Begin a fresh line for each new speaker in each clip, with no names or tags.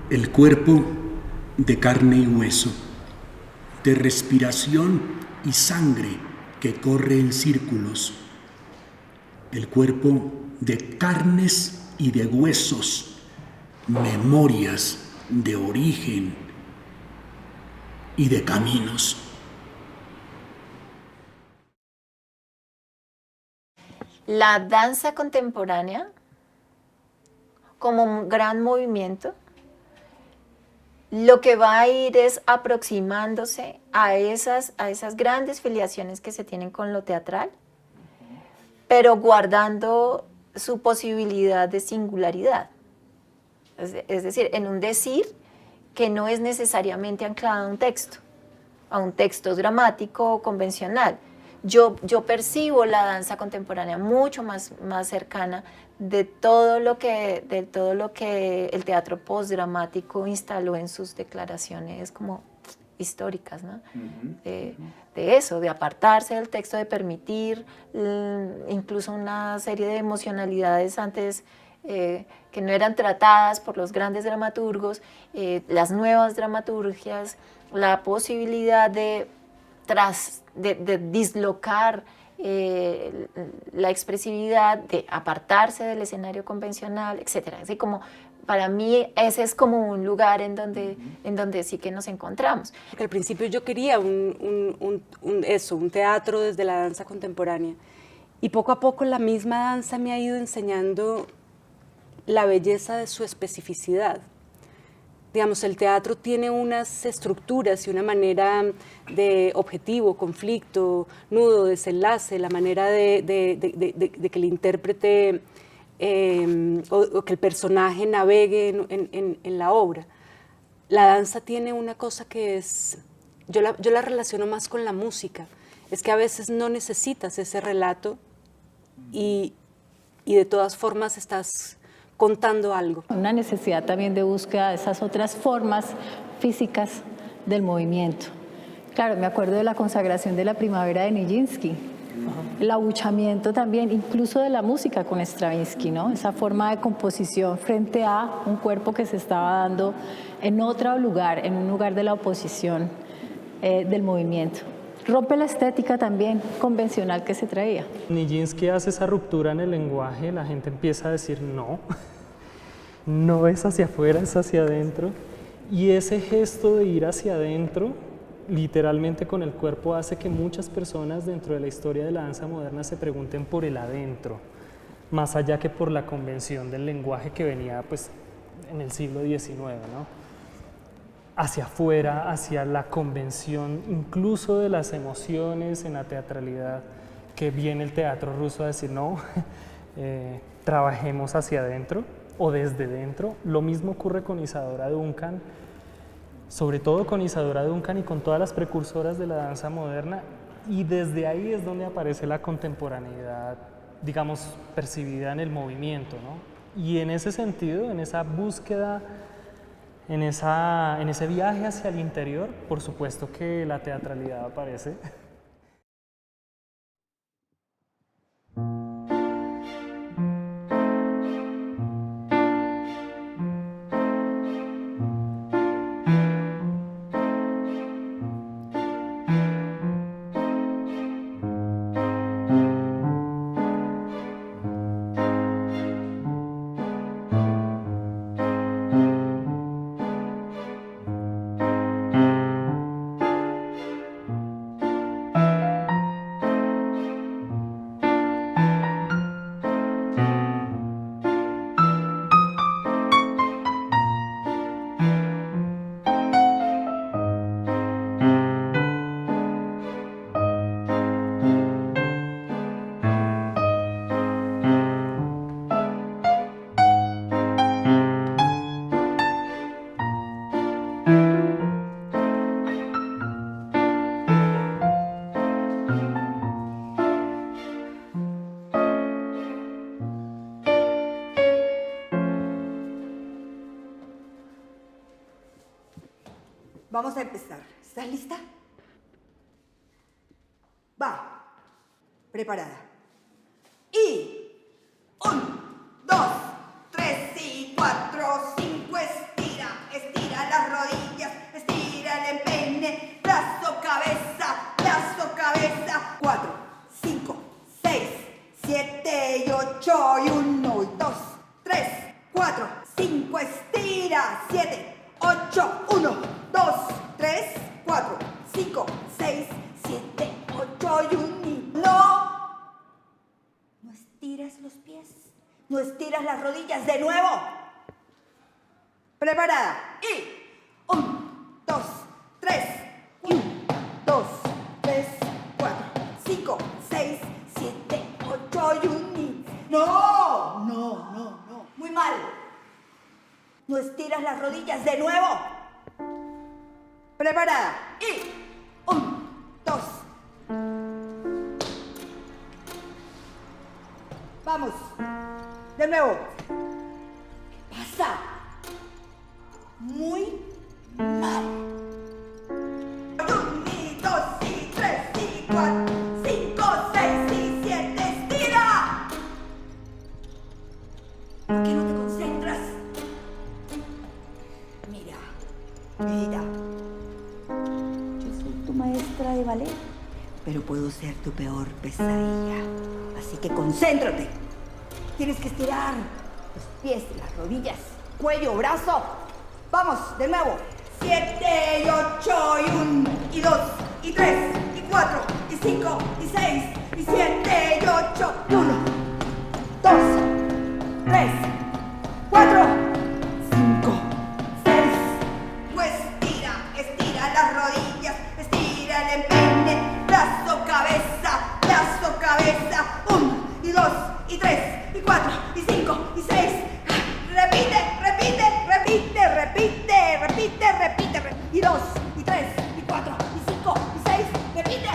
El cuerpo de carne y hueso, de respiración y sangre que corre en círculos. El cuerpo de carnes y de huesos, memorias de origen y de caminos.
La danza contemporánea, como un gran movimiento, lo que va a ir es aproximándose a esas grandes filiaciones que se tienen con lo teatral, pero guardando su posibilidad de singularidad. Es decir, en un decir que no es necesariamente anclado a un texto dramático convencional. Yo percibo la danza contemporánea mucho más cercana de todo lo que el teatro postdramático instaló en sus declaraciones como históricas, ¿no? De eso, de apartarse del texto, de permitir incluso una serie de emocionalidades antes que no eran tratadas por los grandes dramaturgos, las nuevas dramaturgias, la posibilidad de dislocar la expresividad, de apartarse del escenario convencional, etc. Así como, para mí ese es como un lugar en donde sí que nos encontramos.
Al principio yo quería un teatro desde la danza contemporánea, y poco a poco la misma danza me ha ido enseñando la belleza de su especificidad. Digamos, el teatro tiene unas estructuras y una manera de objetivo, conflicto, nudo, desenlace, la manera de que el intérprete o que el personaje navegue en la obra. La danza tiene una cosa que es, yo la relaciono más con la música, es que a veces no necesitas ese relato y de todas formas estás contando algo.
Una necesidad también de búsqueda de esas otras formas físicas del movimiento. Claro, me acuerdo de la consagración de la primavera de Nijinsky, el abuchamiento también, incluso de la música con Stravinsky, ¿no? Esa forma de composición frente a un cuerpo que se estaba dando en otro lugar, en un lugar de la oposición del movimiento. Rompe la estética también convencional que se traía.
Nijinsky hace esa ruptura en el lenguaje, la gente empieza a decir no, no es hacia afuera, es hacia adentro, y ese gesto de ir hacia adentro, literalmente con el cuerpo, hace que muchas personas dentro de la historia de la danza moderna se pregunten por el adentro, más allá que por la convención del lenguaje que venía pues, en el siglo XIX, ¿no? Hacia afuera, hacia la convención, incluso de las emociones en la teatralidad, que viene el teatro ruso a decir, no, trabajemos hacia adentro o desde dentro. Lo mismo ocurre con Isadora Duncan, sobre todo con Isadora Duncan y con todas las precursoras de la danza moderna, y desde ahí es donde aparece la contemporaneidad, digamos, percibida en el movimiento, ¿no? Y en ese sentido, en esa búsqueda, en ese viaje hacia el interior, por supuesto que la teatralidad aparece.
Vamos a empezar. ¿Estás lista? Va. Preparada. Y 1, 2, 3 y 4, 5. Estira, estira las rodillas, estira el empeine, brazo, cabeza, 4, 5, 6, 7 y 8 y 1 y 2, 3, 4, 5. Estira, 7, 8, 1, 2, 3, 4, 5, 6, 7, 8 y 1. ¡No! No estiras los pies. No estiras las rodillas. De nuevo. Preparada. Y 1, 2, 3. 1, 2, 3, 4, 5, 6, 7, 8 y 1. ¡No! estiras las rodillas de nuevo. Preparada. Y 1, 2. Vamos. De nuevo. ¿Qué pasa? Muy mal. 1, 2, 3, 4, 5, 6 y 7. ¡Estira! ¿Por qué no te concentras? Mira, mira. Yo soy tu maestra de ballet, pero puedo ser tu peor pesadilla. Así que concéntrate. Tienes que estirar los pies, las rodillas, cuello, brazo. Vamos, de nuevo. 7 y 8 y 1 y 2 y 3 y 4 y 5 y 6 y 7 y 8 y 1, 2, 3, 4, 5, 6. Pues estira las rodillas, estira el empeine, brazo, cabeza, 1 y 2 y 3 y 4 y 5 y 6. Repite. Y 2 y 3 y 4 y 5 y 6. Repite.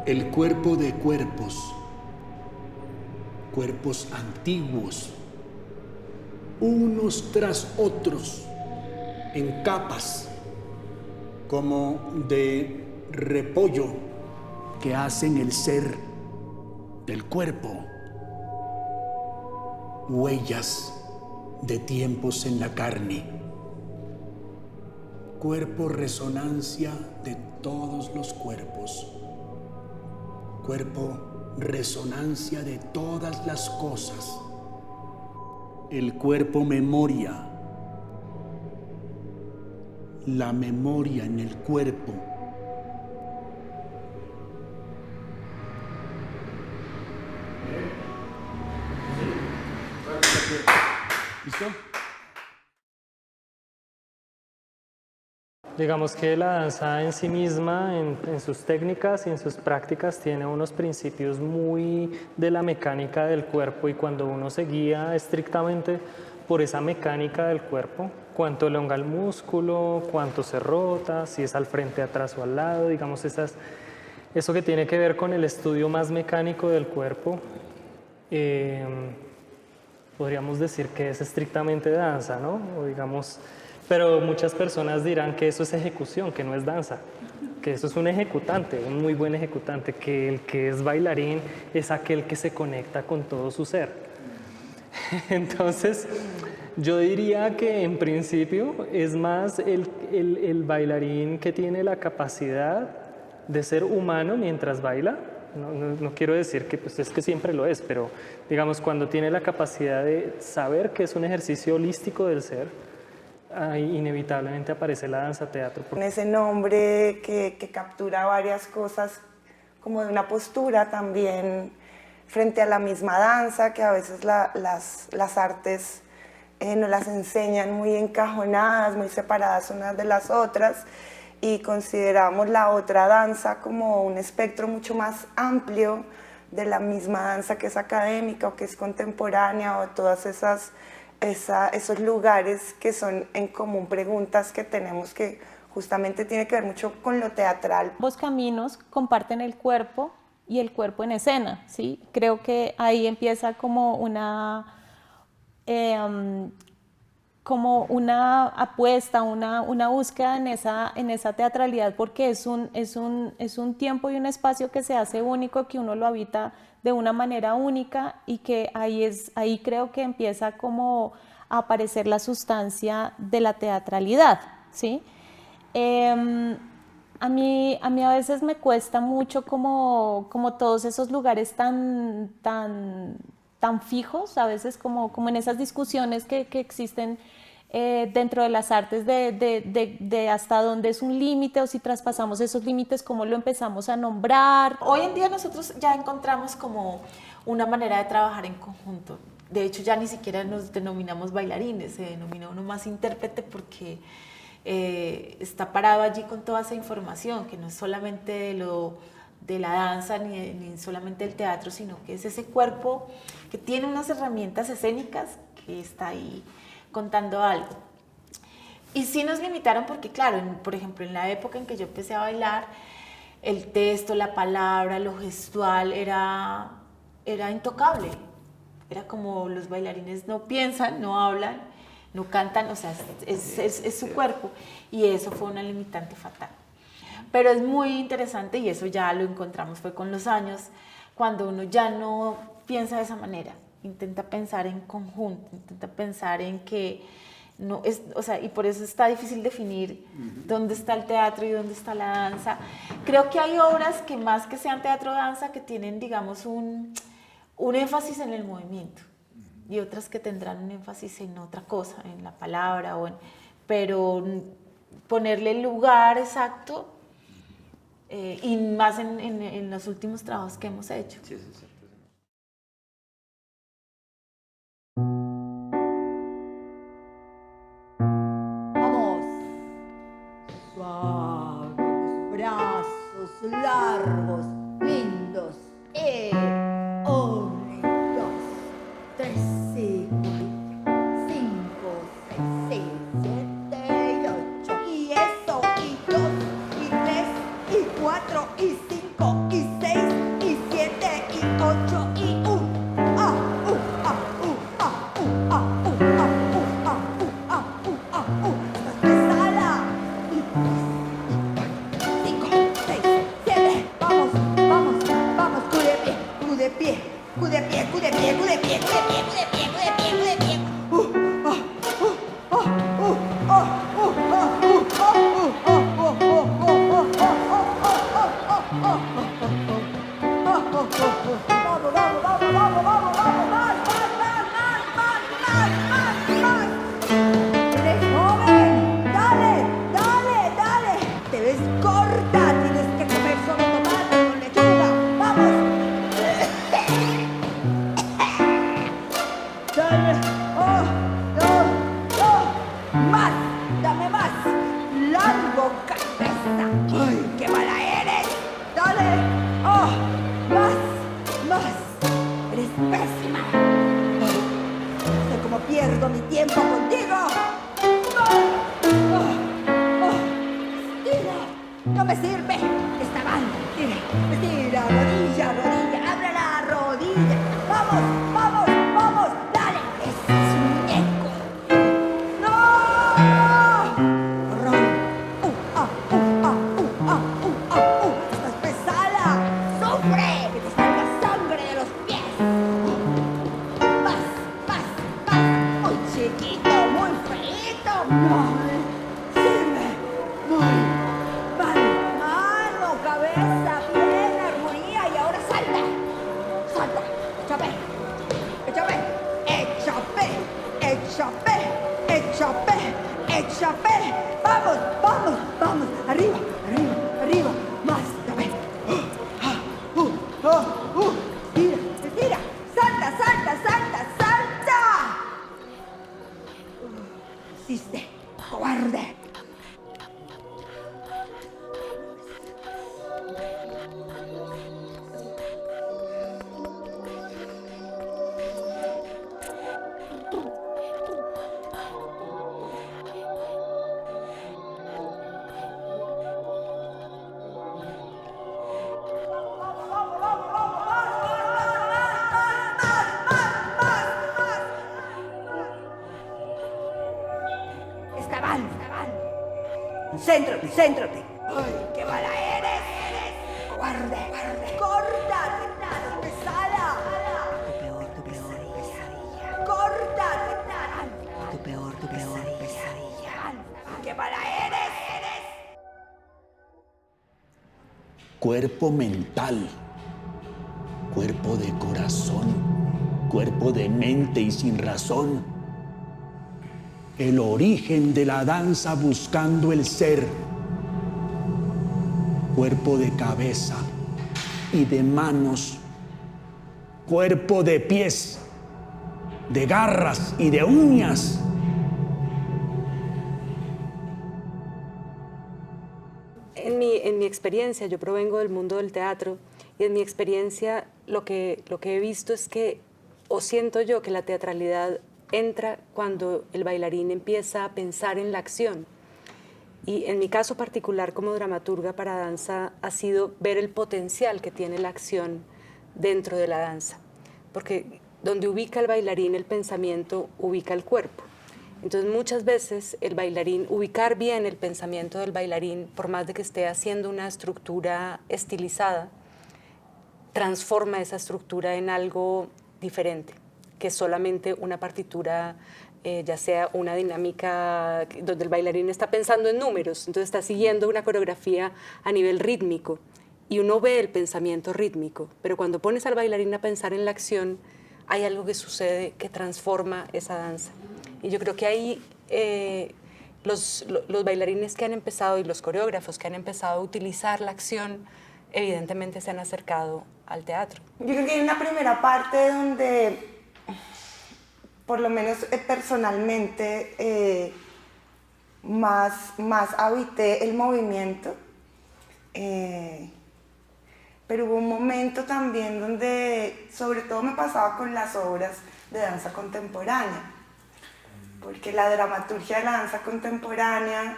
El cuerpo de cuerpos, cuerpos antiguos, unos tras otros, en capas, como de repollo que hacen el ser del cuerpo, huellas de tiempos en la carne, cuerpo resonancia de todos los cuerpos, cuerpo resonancia de todas las cosas, el cuerpo memoria, la memoria en el cuerpo. ¿Listo?
Digamos que la danza en sí misma, en sus técnicas y en sus prácticas, tiene unos principios muy de la mecánica del cuerpo, y cuando uno se guía estrictamente por esa mecánica del cuerpo, cuánto elonga el músculo, cuánto se rota, si es al frente, atrás o al lado, digamos eso que tiene que ver con el estudio más mecánico del cuerpo, podríamos decir que es estrictamente danza, ¿no? O digamos, pero muchas personas dirán que eso es ejecución, que no es danza, que eso es un ejecutante, un muy buen ejecutante, que el que es bailarín es aquel que se conecta con todo su ser. Entonces, yo diría que en principio es más el bailarín que tiene la capacidad de ser humano mientras baila, No quiero decir que pues, es que siempre lo es, pero digamos, cuando tiene la capacidad de saber que es un ejercicio holístico del ser, ahí inevitablemente aparece la danza-teatro.
En ese nombre que captura varias cosas, como de una postura también frente a la misma danza, que a veces las artes nos las enseñan muy encajonadas, muy separadas unas de las otras, y consideramos la otra danza como un espectro mucho más amplio de la misma danza que es académica o que es contemporánea, o todas esos lugares que son en común preguntas que tenemos, que justamente tiene que ver mucho con lo teatral.
Ambos caminos comparten el cuerpo y el cuerpo en escena, ¿sí? Creo que ahí empieza como una apuesta, una búsqueda en esa teatralidad, porque es un tiempo y un espacio que se hace único, que uno lo habita de una manera única, y que ahí creo que empieza como a aparecer la sustancia de la teatralidad, ¿sí? A mí a veces me cuesta mucho como todos esos lugares tan fijos, a veces como en esas discusiones que existen dentro de las artes de hasta dónde es un límite, o si traspasamos esos límites, cómo lo empezamos a nombrar.
Hoy en día nosotros ya encontramos como una manera de trabajar en conjunto. De hecho, ya ni siquiera nos denominamos bailarines, se denomina uno más intérprete, porque está parado allí con toda esa información, que no es solamente de la danza ni solamente el teatro, sino que es ese cuerpo que tiene unas herramientas escénicas que está ahí contando algo. Y sí nos limitaron porque, claro, por ejemplo, en la época en que yo empecé a bailar, el texto, la palabra, lo gestual era intocable. Era como los bailarines no piensan, no hablan, no cantan, o sea, es su cuerpo, y eso fue una limitante fatal. Pero es muy interesante, y eso ya lo encontramos fue con los años, cuando uno ya no piensa de esa manera, intenta pensar en conjunto, intenta pensar en que no es, o sea, y por eso está difícil definir dónde está el teatro y dónde está la danza. Creo que hay obras que, más que sean teatro-danza, que tienen, digamos, un énfasis en el movimiento, y otras que tendrán un énfasis en otra cosa, en la palabra, pero ponerle el lugar exacto, y más en los últimos trabajos que hemos hecho.
Sí, sí, sí.
Vamos. Suaves, brazos largos, lindos. 1, 2, 3, 5, 6, 7, 8. Y eso, y 2, y 3, y 4, y 5, y 6, y 7, y 8, y 1. Pesada. Y 5, 6, 7. Vamos, vamos, vamos. Cu de pie, cu de pie, cu de pie, cu de pie, cu de pie, cu de pie, cu de pie, cu de pie, cu de pie. Vamos, vamos, vamos, vamos, vamos, vamos, más, más. Eres joven, dale, dale, dale. Te ves corta, tienes que comer solo tomate con lechuga. Vamos. Dale, más, dame más. Largo, cabeza. Ay, qué mala eres. Dale, más. Eres pésima. No sé cómo pierdo mi tiempo contigo. Estira. No me sirve. Está mal. Estira, rodilla, rodilla. Abre la rodilla. Vamos, vamos, vamos. Dale. Ese es un muñeco. ¡No! Horror. Estás pesada. Sufre. Que te salga sangre de los pies. Más. Muy chiquito, muy feíto. Muy. Sirve. Muy. Mano, cabeza, pierna, armonía, y ahora échame. Vamos, vamos, vamos. Arriba, arriba, arriba. Más, dame. Tira, tira. Salta, salta, salta, salta. Hiciste, cobarde. Céntrate, céntrate. ¡Ay, qué mala eres! ¡Cobarde! ¡Córtate! ¡Pesada! Tu peor pesadilla. ¡Córtate! Tu peor pesadilla. ¡Qué mala eres!
Cuerpo mental, cuerpo de corazón, cuerpo de mente y sin razón. El origen de la danza buscando el ser. Cuerpo de cabeza y de manos. Cuerpo de pies, de garras y de uñas.
En mi experiencia, yo provengo del mundo del teatro, y en mi experiencia lo que he visto es que, o siento yo, que la teatralidad entra cuando el bailarín empieza a pensar en la acción. Y en mi caso particular como dramaturga para danza ha sido ver el potencial que tiene la acción dentro de la danza. Porque donde ubica el bailarín el pensamiento, ubica el cuerpo. Entonces muchas veces el bailarín, ubicar bien el pensamiento del bailarín, por más de que esté haciendo una estructura estilizada, transforma esa estructura en algo diferente, que solamente una partitura, ya sea una dinámica donde el bailarín está pensando en números, entonces está siguiendo una coreografía a nivel rítmico y uno ve el pensamiento rítmico, pero cuando pones al bailarín a pensar en la acción, hay algo que sucede que transforma esa danza. Y yo creo que ahí los bailarines que han empezado y los coreógrafos que han empezado a utilizar la acción, evidentemente se han acercado al teatro.
Yo creo que hay una primera parte donde, por lo menos personalmente, más habité el movimiento, pero hubo un momento también donde, sobre todo me pasaba con las obras de danza contemporánea, porque la dramaturgia de la danza contemporánea,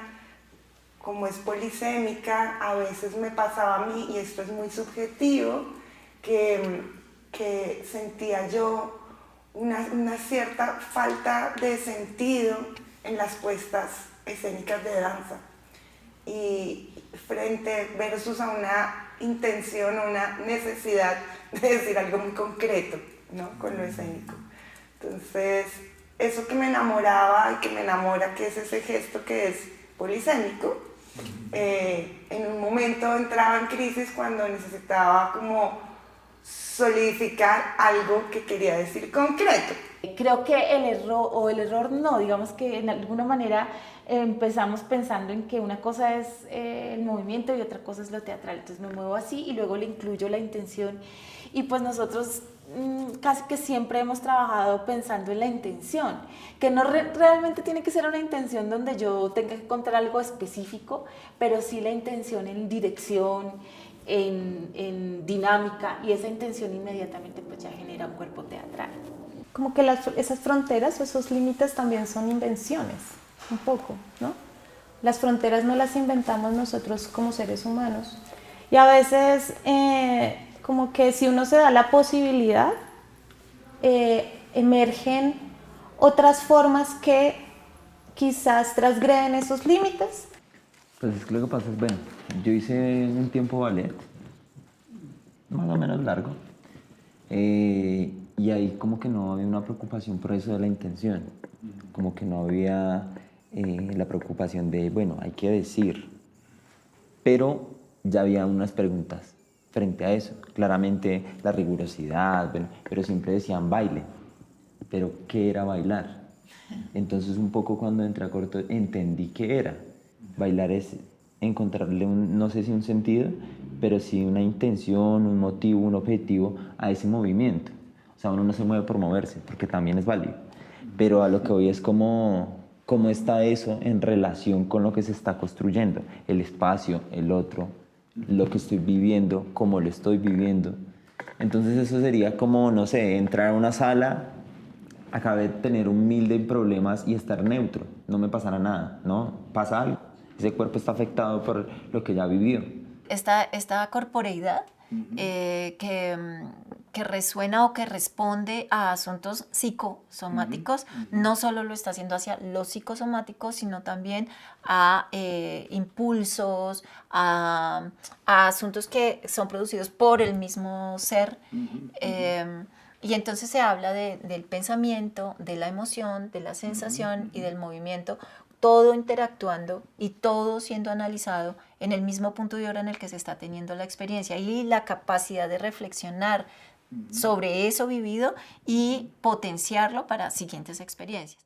como es polisémica, a veces me pasaba a mí, y esto es muy subjetivo, que sentía yo una cierta falta de sentido en las puestas escénicas de danza, y frente versus a una intención o una necesidad de decir algo muy concreto, ¿no?, con lo escénico. Entonces, eso que me enamoraba y que me enamora, que es ese gesto que es polisémico, en un momento entraba en crisis cuando necesitaba como solidificar algo que quería decir concreto.
Creo que el error no, digamos que en alguna manera empezamos pensando en que una cosa es el movimiento y otra cosa es lo teatral, entonces me muevo así y luego le incluyo la intención, y pues nosotros casi que siempre hemos trabajado pensando en la intención, que no realmente tiene que ser una intención donde yo tenga que contar algo específico, pero sí la intención en dirección, en dinámica, y esa intención inmediatamente pues ya genera un cuerpo teatral.
Como que esas fronteras o esos límites también son invenciones, un poco, ¿no? Las fronteras no las inventamos nosotros como seres humanos, y a veces como que si uno se da la posibilidad, emergen otras formas que quizás transgreden esos límites.
Pues es que lo que pasa es, bueno, yo hice un tiempo ballet, más o menos largo, y ahí como que no había una preocupación por eso de la intención, como que no había la preocupación de, bueno, hay que decir, pero ya había unas preguntas frente a eso. Claramente la rigurosidad, bueno, pero siempre decían baile, pero ¿qué era bailar? Entonces un poco cuando entré a corto entendí qué era. Bailar es encontrarle no sé si un sentido, pero sí una intención, un motivo, un objetivo a ese movimiento. O sea, uno no se mueve por moverse, porque también es válido. Pero a lo que voy es cómo está eso en relación con lo que se está construyendo. El espacio, el otro, lo que estoy viviendo, cómo lo estoy viviendo. Entonces eso sería como, no sé, entrar a una sala, acabé de tener 1000 de problemas y estar neutro, no me pasará nada, ¿no? Pasa algo, ese cuerpo está afectado por lo que ya vivió.
Esta corporeidad que resuena o que responde a asuntos psicosomáticos, no solo lo está haciendo hacia los psicosomáticos, sino también a impulsos, a asuntos que son producidos por el mismo ser. Y entonces se habla del pensamiento, de la emoción, de la sensación y del movimiento, todo interactuando y todo siendo analizado en el mismo punto de hora en el que se está teniendo la experiencia, y la capacidad de reflexionar sobre eso vivido y potenciarlo para siguientes experiencias.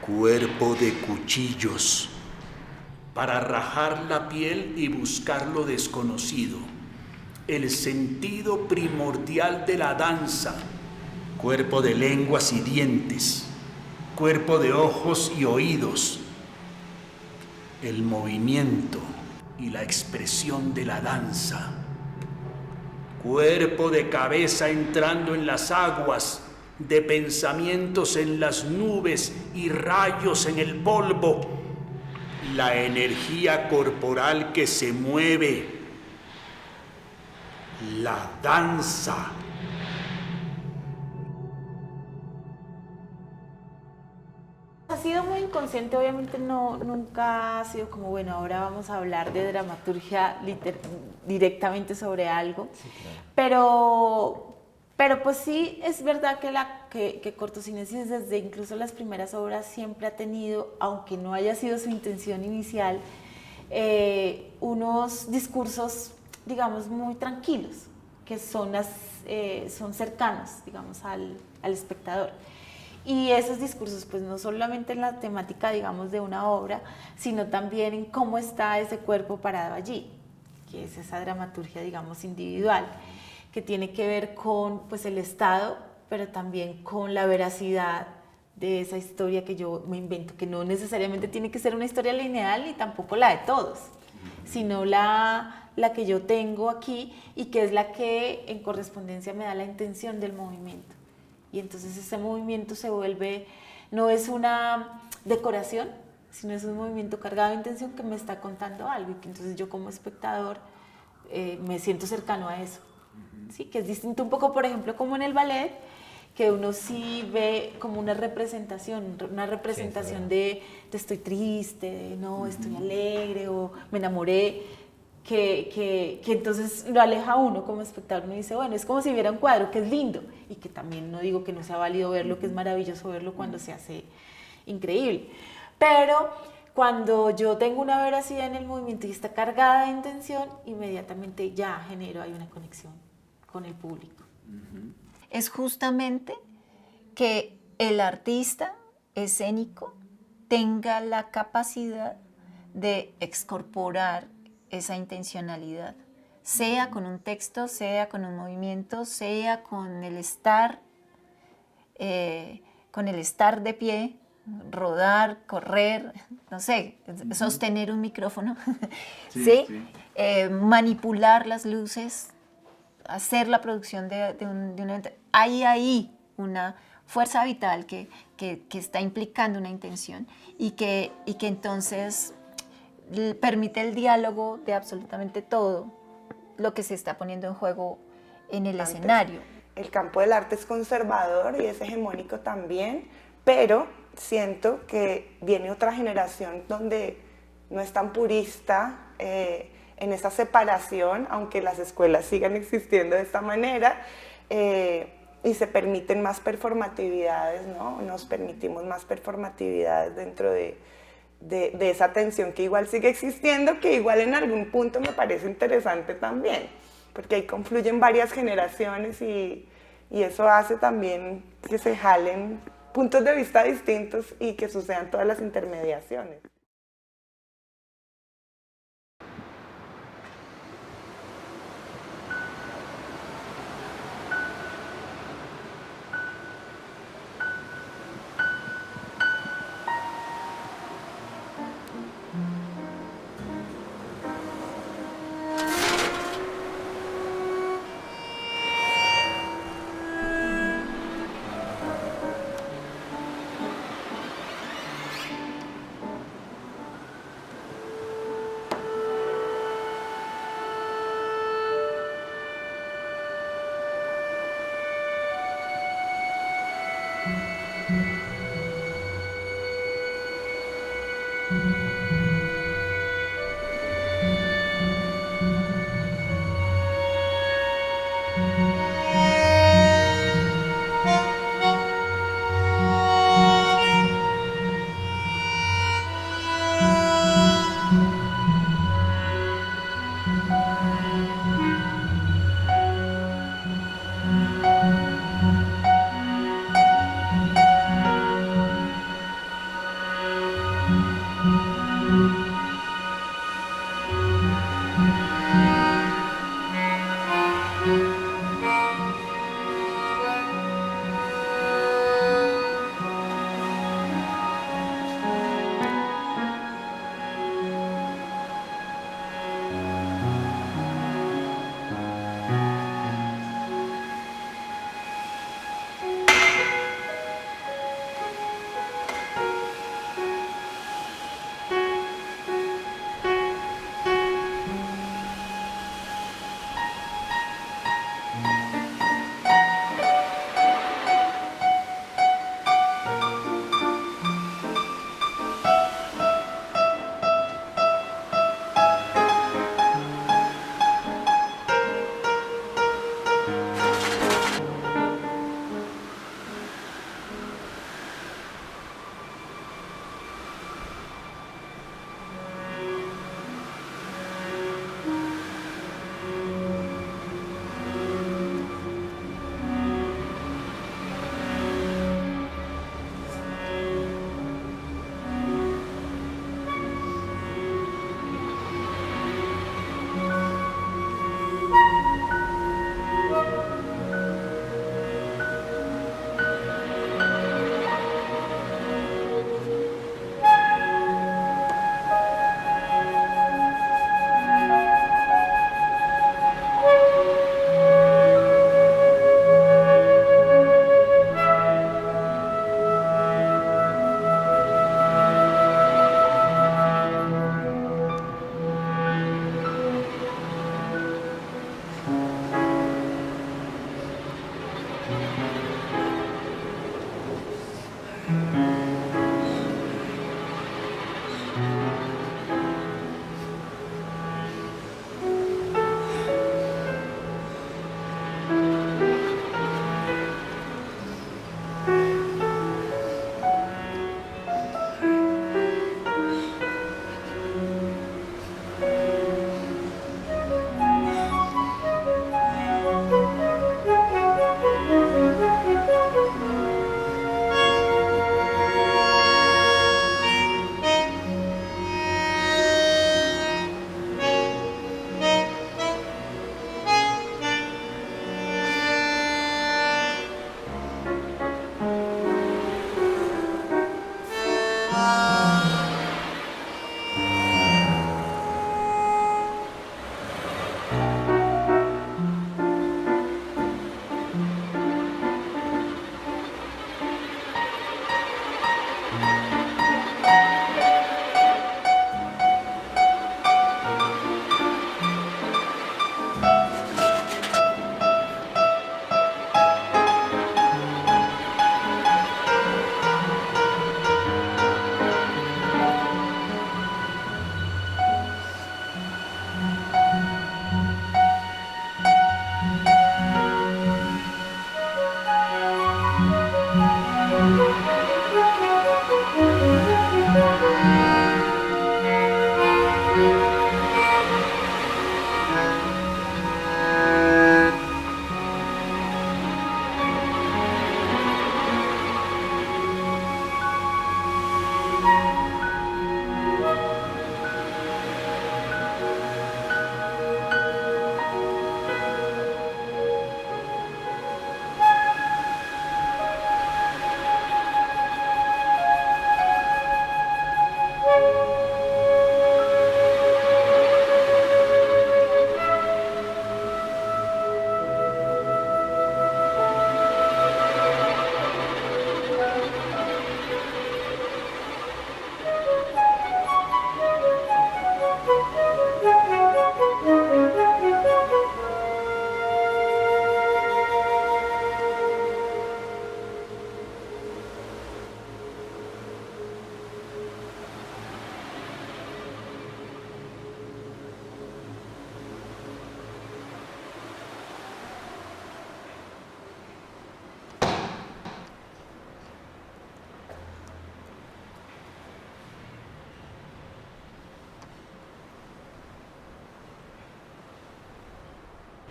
cuerpo de cuchillos, para rajar la piel y buscar lo desconocido, el sentido primordial de la danza, cuerpo de lenguas y dientes, cuerpo de ojos y oídos, el movimiento y la expresión de la danza, cuerpo de cabeza entrando en las aguas, de pensamientos en las nubes y rayos en el polvo, la energía corporal que se mueve, la danza.
Ha sido muy inconsciente, obviamente nunca ha sido como, bueno, ahora vamos a hablar de dramaturgia directamente sobre algo, sí, claro. Pero pues sí es verdad que Cortocinesis desde incluso las primeras obras siempre ha tenido, aunque no haya sido su intención inicial, unos discursos, digamos, muy tranquilos, que son cercanos, digamos, al espectador. Y esos discursos, pues no solamente en la temática, digamos, de una obra, sino también en cómo está ese cuerpo parado allí, que es esa dramaturgia, digamos, individual, que tiene que ver con, pues, el Estado, pero también con la veracidad de esa historia que yo me invento, que no necesariamente tiene que ser una historia lineal ni tampoco la de todos, sino la que yo tengo aquí y que es la que en correspondencia me da la intención del movimiento. Y entonces ese movimiento se vuelve, no es una decoración, sino es un movimiento cargado de intención que me está contando algo y que entonces yo como espectador me siento cercano a eso. Sí, que es distinto un poco, por ejemplo, como en el ballet, que uno sí ve como una representación de estoy triste, de no, estoy alegre o me enamoré, que entonces lo aleja a uno como espectador. Uno dice, bueno, es como si viera un cuadro que es lindo y que también no digo que no sea válido verlo, que es maravilloso verlo cuando se hace increíble, pero cuando yo tengo una veracidad en el movimiento y está cargada de intención, inmediatamente ya genero ahí una conexión con el público.
Es justamente que el artista escénico tenga la capacidad de excorporar esa intencionalidad, sea con un texto, sea con un movimiento, sea con el estar de pie, rodar, correr, no sé, sostener un micrófono, ¿sí? Manipular las luces, hacer la producción de un evento. Hay ahí una fuerza vital que está implicando una intención y que entonces permite el diálogo de absolutamente todo lo que se está poniendo en juego en el escenario.
El campo del arte es conservador y es hegemónico también, pero siento que viene otra generación donde no es tan purista en esa separación, aunque las escuelas sigan existiendo de esta manera, y se permiten más performatividades, ¿no? Nos permitimos más performatividades dentro de esa tensión que igual sigue existiendo, que igual en algún punto me parece interesante también, porque ahí confluyen varias generaciones y eso hace también que se jalen puntos de vista distintos y que sucedan todas las intermediaciones.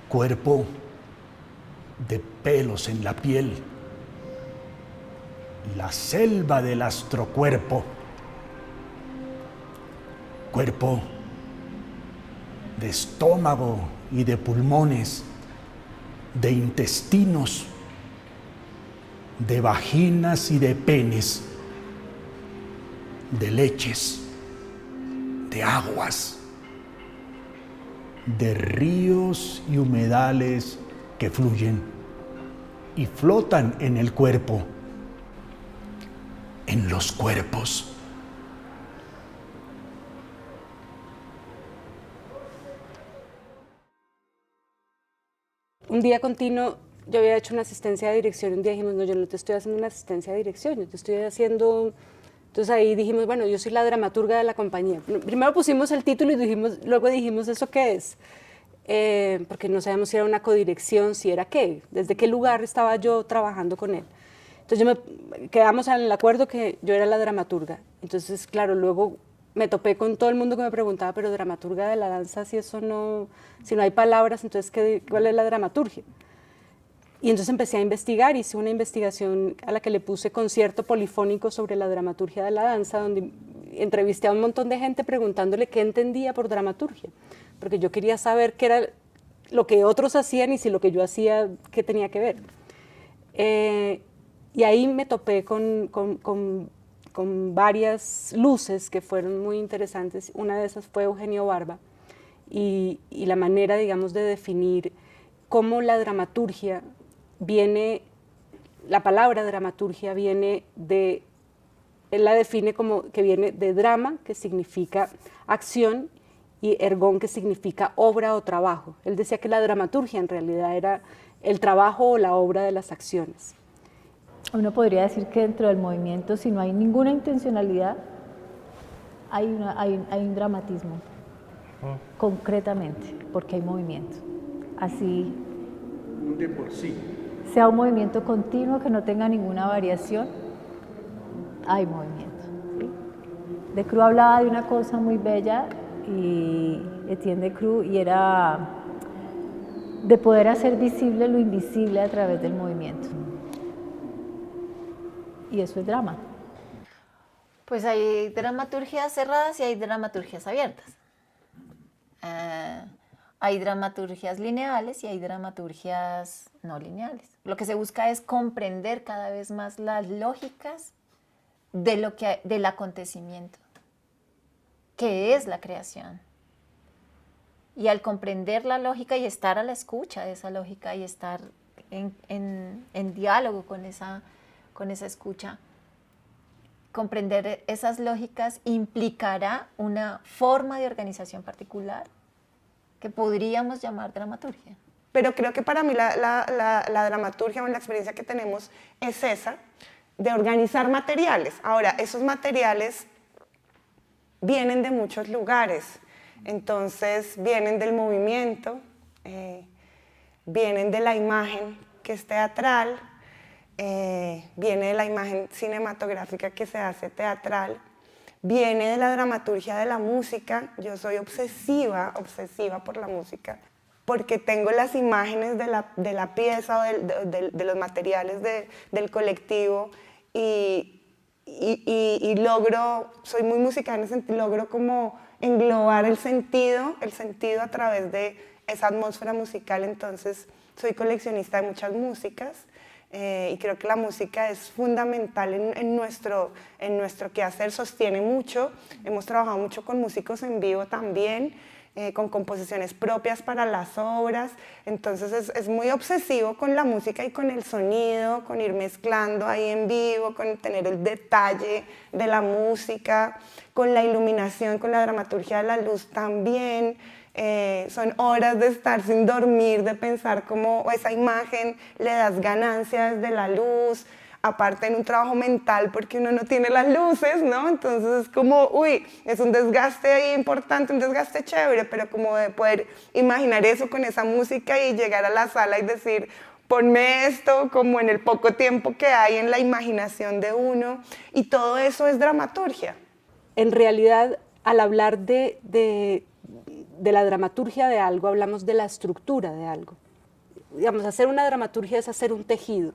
Cuerpo de pelos en la piel, la selva del astrocuerpo, cuerpo de estómago y de pulmones, de intestinos, de vaginas y de penes, de leches, de aguas, de ríos y humedales que fluyen y flotan en el cuerpo, en los cuerpos.
Un día continuo, yo había hecho una asistencia de dirección, un día dijimos, no, yo no te estoy haciendo una asistencia de dirección, yo te estoy haciendo... Entonces ahí dijimos, bueno, yo soy la dramaturga de la compañía. Primero pusimos el título y luego dijimos, ¿eso qué es? Porque no sabíamos si era una codirección, si era qué, desde qué lugar estaba yo trabajando con él. Entonces quedamos en el acuerdo que yo era la dramaturga. Entonces, claro, luego me topé con todo el mundo que me preguntaba, pero dramaturga de la danza, si no hay palabras, entonces ¿cuál es la dramaturgia? Y entonces empecé a investigar, hice una investigación a la que le puse concierto polifónico sobre la dramaturgia de la danza, donde entrevisté a un montón de gente preguntándole qué entendía por dramaturgia, porque yo quería saber qué era lo que otros hacían y si lo que yo hacía, qué tenía que ver. Y ahí me topé con varias luces que fueron muy interesantes. Una de esas fue Eugenio Barba y la manera, digamos, de definir cómo la dramaturgia la palabra dramaturgia viene de, él la define como que viene de drama, que significa acción, y ergón, que significa obra o trabajo. Él decía que la dramaturgia en realidad era el trabajo o la obra de las acciones.
Uno podría decir que dentro del movimiento, si no hay ninguna intencionalidad, hay un dramatismo, concretamente, porque hay movimiento. Así,
De por sí.
sea un movimiento continuo que no tenga ninguna variación, hay movimiento. ¿Sí? Decroux hablaba de una cosa muy bella, y Etienne Decroux, y era de poder hacer visible lo invisible a través del movimiento. Y eso es drama.
Pues hay dramaturgias cerradas y hay dramaturgias abiertas. Hay dramaturgias lineales y hay dramaturgias no lineales. Lo que se busca es comprender cada vez más las lógicas del acontecimiento, que es la creación. Y al comprender la lógica y estar a la escucha de esa lógica y estar en diálogo con esa escucha, comprender esas lógicas implicará una forma de organización particular que podríamos llamar dramaturgia.
Pero creo que para mí la dramaturgia o la experiencia que tenemos es esa, de organizar materiales. Ahora, esos materiales vienen de muchos lugares, entonces vienen del movimiento, vienen de la imagen que es teatral, viene de la imagen cinematográfica que se hace teatral, viene de la dramaturgia de la música. Yo soy obsesiva por la música, porque tengo las imágenes de la pieza o de los materiales del colectivo y logro, soy muy musical en ese sentido, logro como englobar el sentido a través de esa atmósfera musical. Entonces soy coleccionista de muchas músicas y creo que la música es fundamental en nuestro quehacer, sostiene mucho. Hemos trabajado mucho con músicos en vivo también, con composiciones propias para las obras. Entonces es muy obsesivo con la música y con el sonido, con ir mezclando ahí en vivo, con tener el detalle de la música, con la iluminación, con la dramaturgia de la luz también. Son horas de estar sin dormir, de pensar cómo esa imagen le das ganancias de la luz, aparte en un trabajo mental porque uno no tiene las luces, ¿no? Entonces es como, uy, es un desgaste ahí importante, un desgaste chévere, pero como de poder imaginar eso con esa música y llegar a la sala y decir, ponme esto, como en el poco tiempo que hay en la imaginación de uno, y todo eso es dramaturgia.
En realidad, al hablar de la dramaturgia de algo, hablamos de la estructura de algo. Digamos, hacer una dramaturgia es hacer un tejido.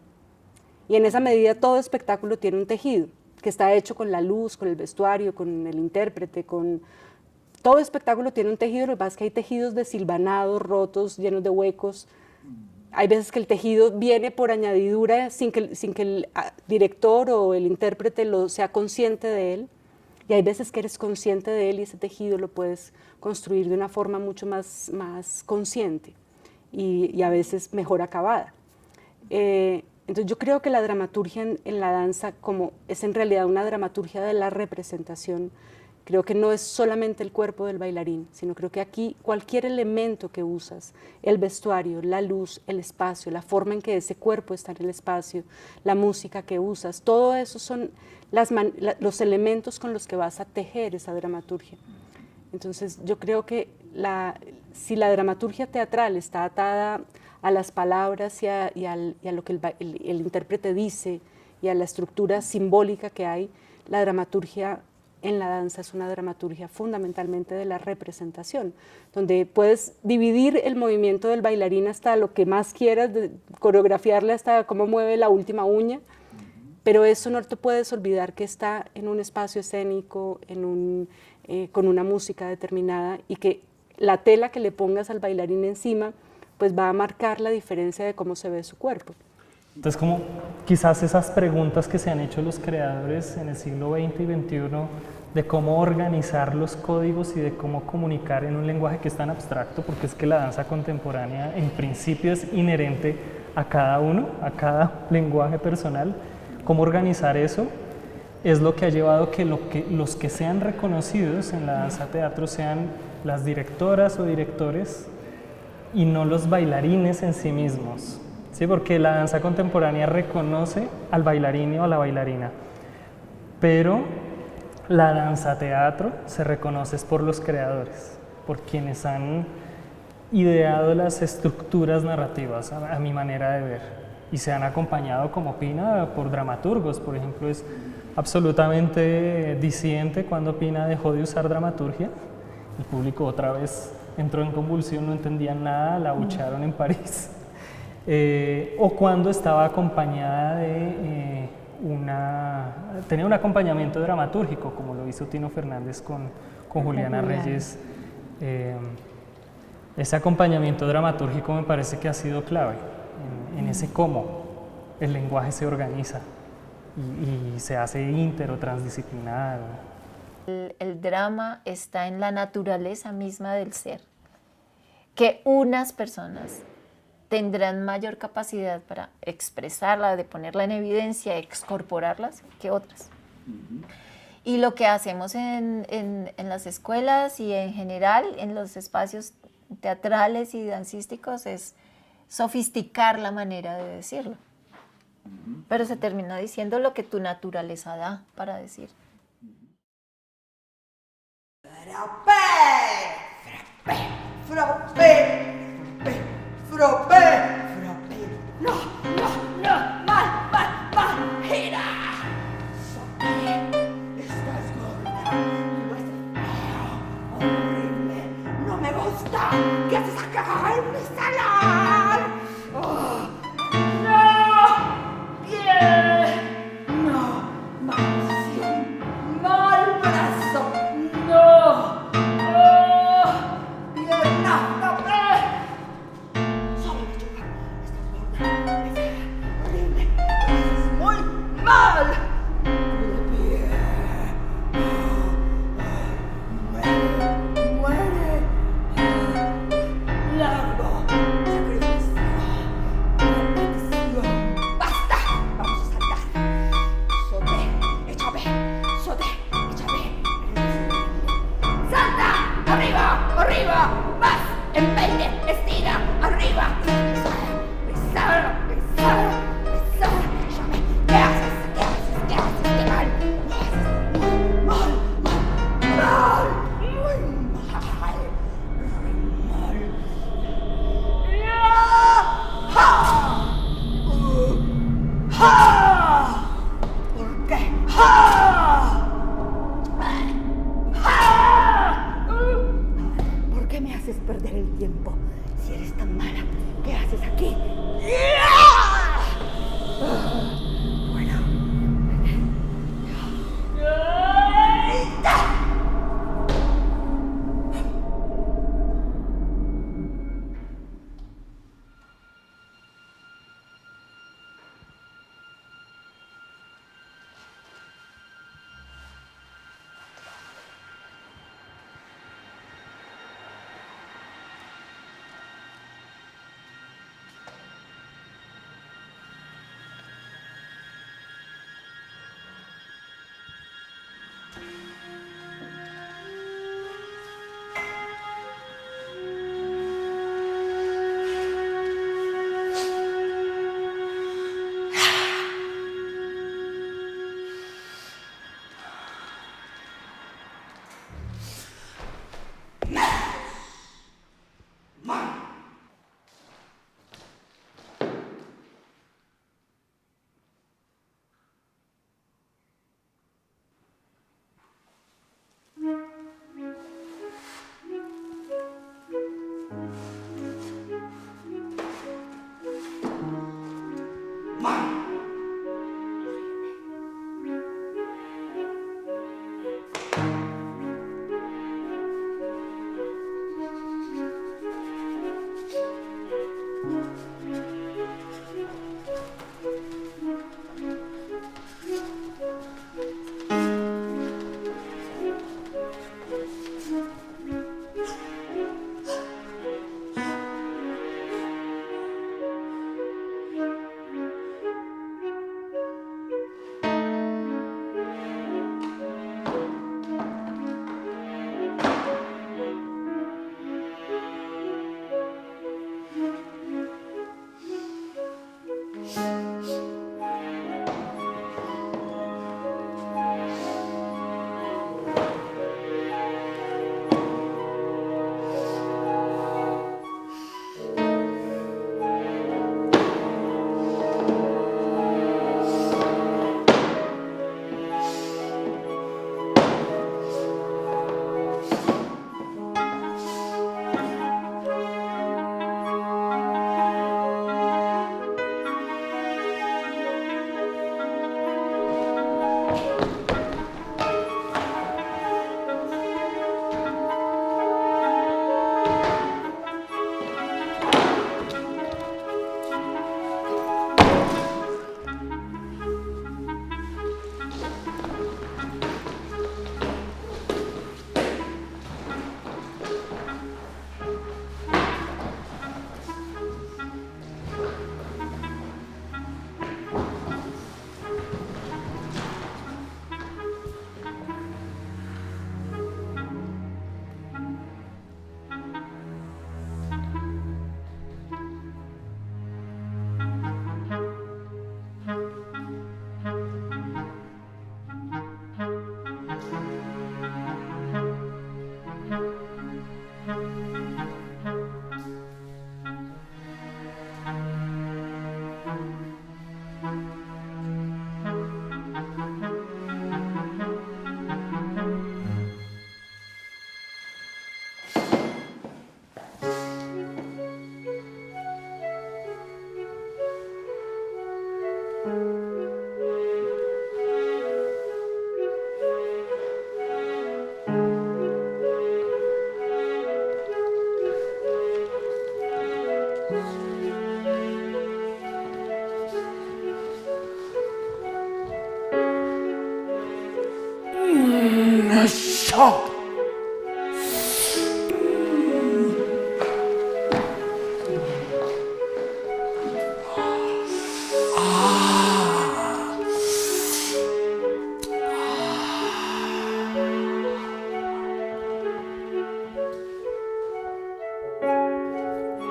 Y en esa medida todo espectáculo tiene un tejido, que está hecho con la luz, con el vestuario, con el intérprete, con... Todo espectáculo tiene un tejido, lo que pasa es que hay tejidos desilvanados, rotos, llenos de huecos. Hay veces que el tejido viene por añadidura sin que el director o el intérprete sea consciente de él. Y hay veces que eres consciente de él y ese tejido lo puedes construir de una forma mucho más consciente y a veces mejor acabada. Entonces yo creo que la dramaturgia en la danza como es en realidad una dramaturgia de la representación. Creo que no es solamente el cuerpo del bailarín, sino creo que aquí cualquier elemento que usas, el vestuario, la luz, el espacio, la forma en que ese cuerpo está en el espacio, la música que usas, todo eso son los elementos con los que vas a tejer esa dramaturgia. Entonces yo creo que si la dramaturgia teatral está atada a las palabras y a lo que el intérprete dice y a la estructura simbólica que hay, la dramaturgia en la danza es una dramaturgia fundamentalmente de la representación, donde puedes dividir el movimiento del bailarín hasta lo que más quieras, coreografiarle hasta cómo mueve la última uña, pero eso no te puedes olvidar que está en un espacio escénico, con una música determinada, y que la tela que le pongas al bailarín encima pues va a marcar la diferencia de cómo se ve su cuerpo.
Entonces, como quizás esas preguntas que se han hecho los creadores en el siglo XX y XXI de cómo organizar los códigos y de cómo comunicar en un lenguaje que es tan abstracto, porque es que la danza contemporánea en principio es inherente a cada uno, a cada lenguaje personal. Cómo organizar eso es lo que ha llevado que los que sean reconocidos en la danza teatro sean las directoras o directores y no los bailarines en sí mismos. Sí, porque la danza contemporánea reconoce al bailarín o a la bailarina, pero la danza teatro se reconoce por los creadores, por quienes han ideado las estructuras narrativas, a mi manera de ver, y se han acompañado, como Pina, por dramaturgos. Por ejemplo, es absolutamente disidente cuando Pina dejó de usar dramaturgia. El público otra vez entró en convulsión, no entendían nada, la abuchearon en París. O cuando estaba acompañada de tenía un acompañamiento dramatúrgico, como lo hizo Tino Fernández con Juliana Reyes. Ese acompañamiento dramatúrgico me parece que ha sido clave en ese cómo el lenguaje se organiza y se hace inter o transdisciplinar.
El drama está en la naturaleza misma del ser, que unas personas tendrán mayor capacidad para expresarla, de ponerla en evidencia, excorporarlas, que otras. Y lo que hacemos en las escuelas y en general en los espacios teatrales y dancísticos es sofisticar la manera de decirlo. Pero se termina diciendo lo que tu naturaleza da para decir.
Frappé, frappé, frappé, frappé. No, no, no, mal, mal. haces perder el tiempo. Si eres tan mala, ¿qué haces aquí? Bueno.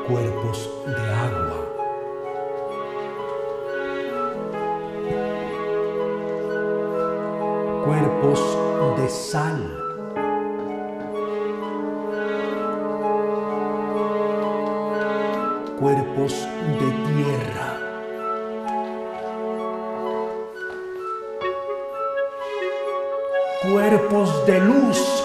Cuerpos de agua. Cuerpos de sal. Cuerpos de tierra. Cuerpos de luz.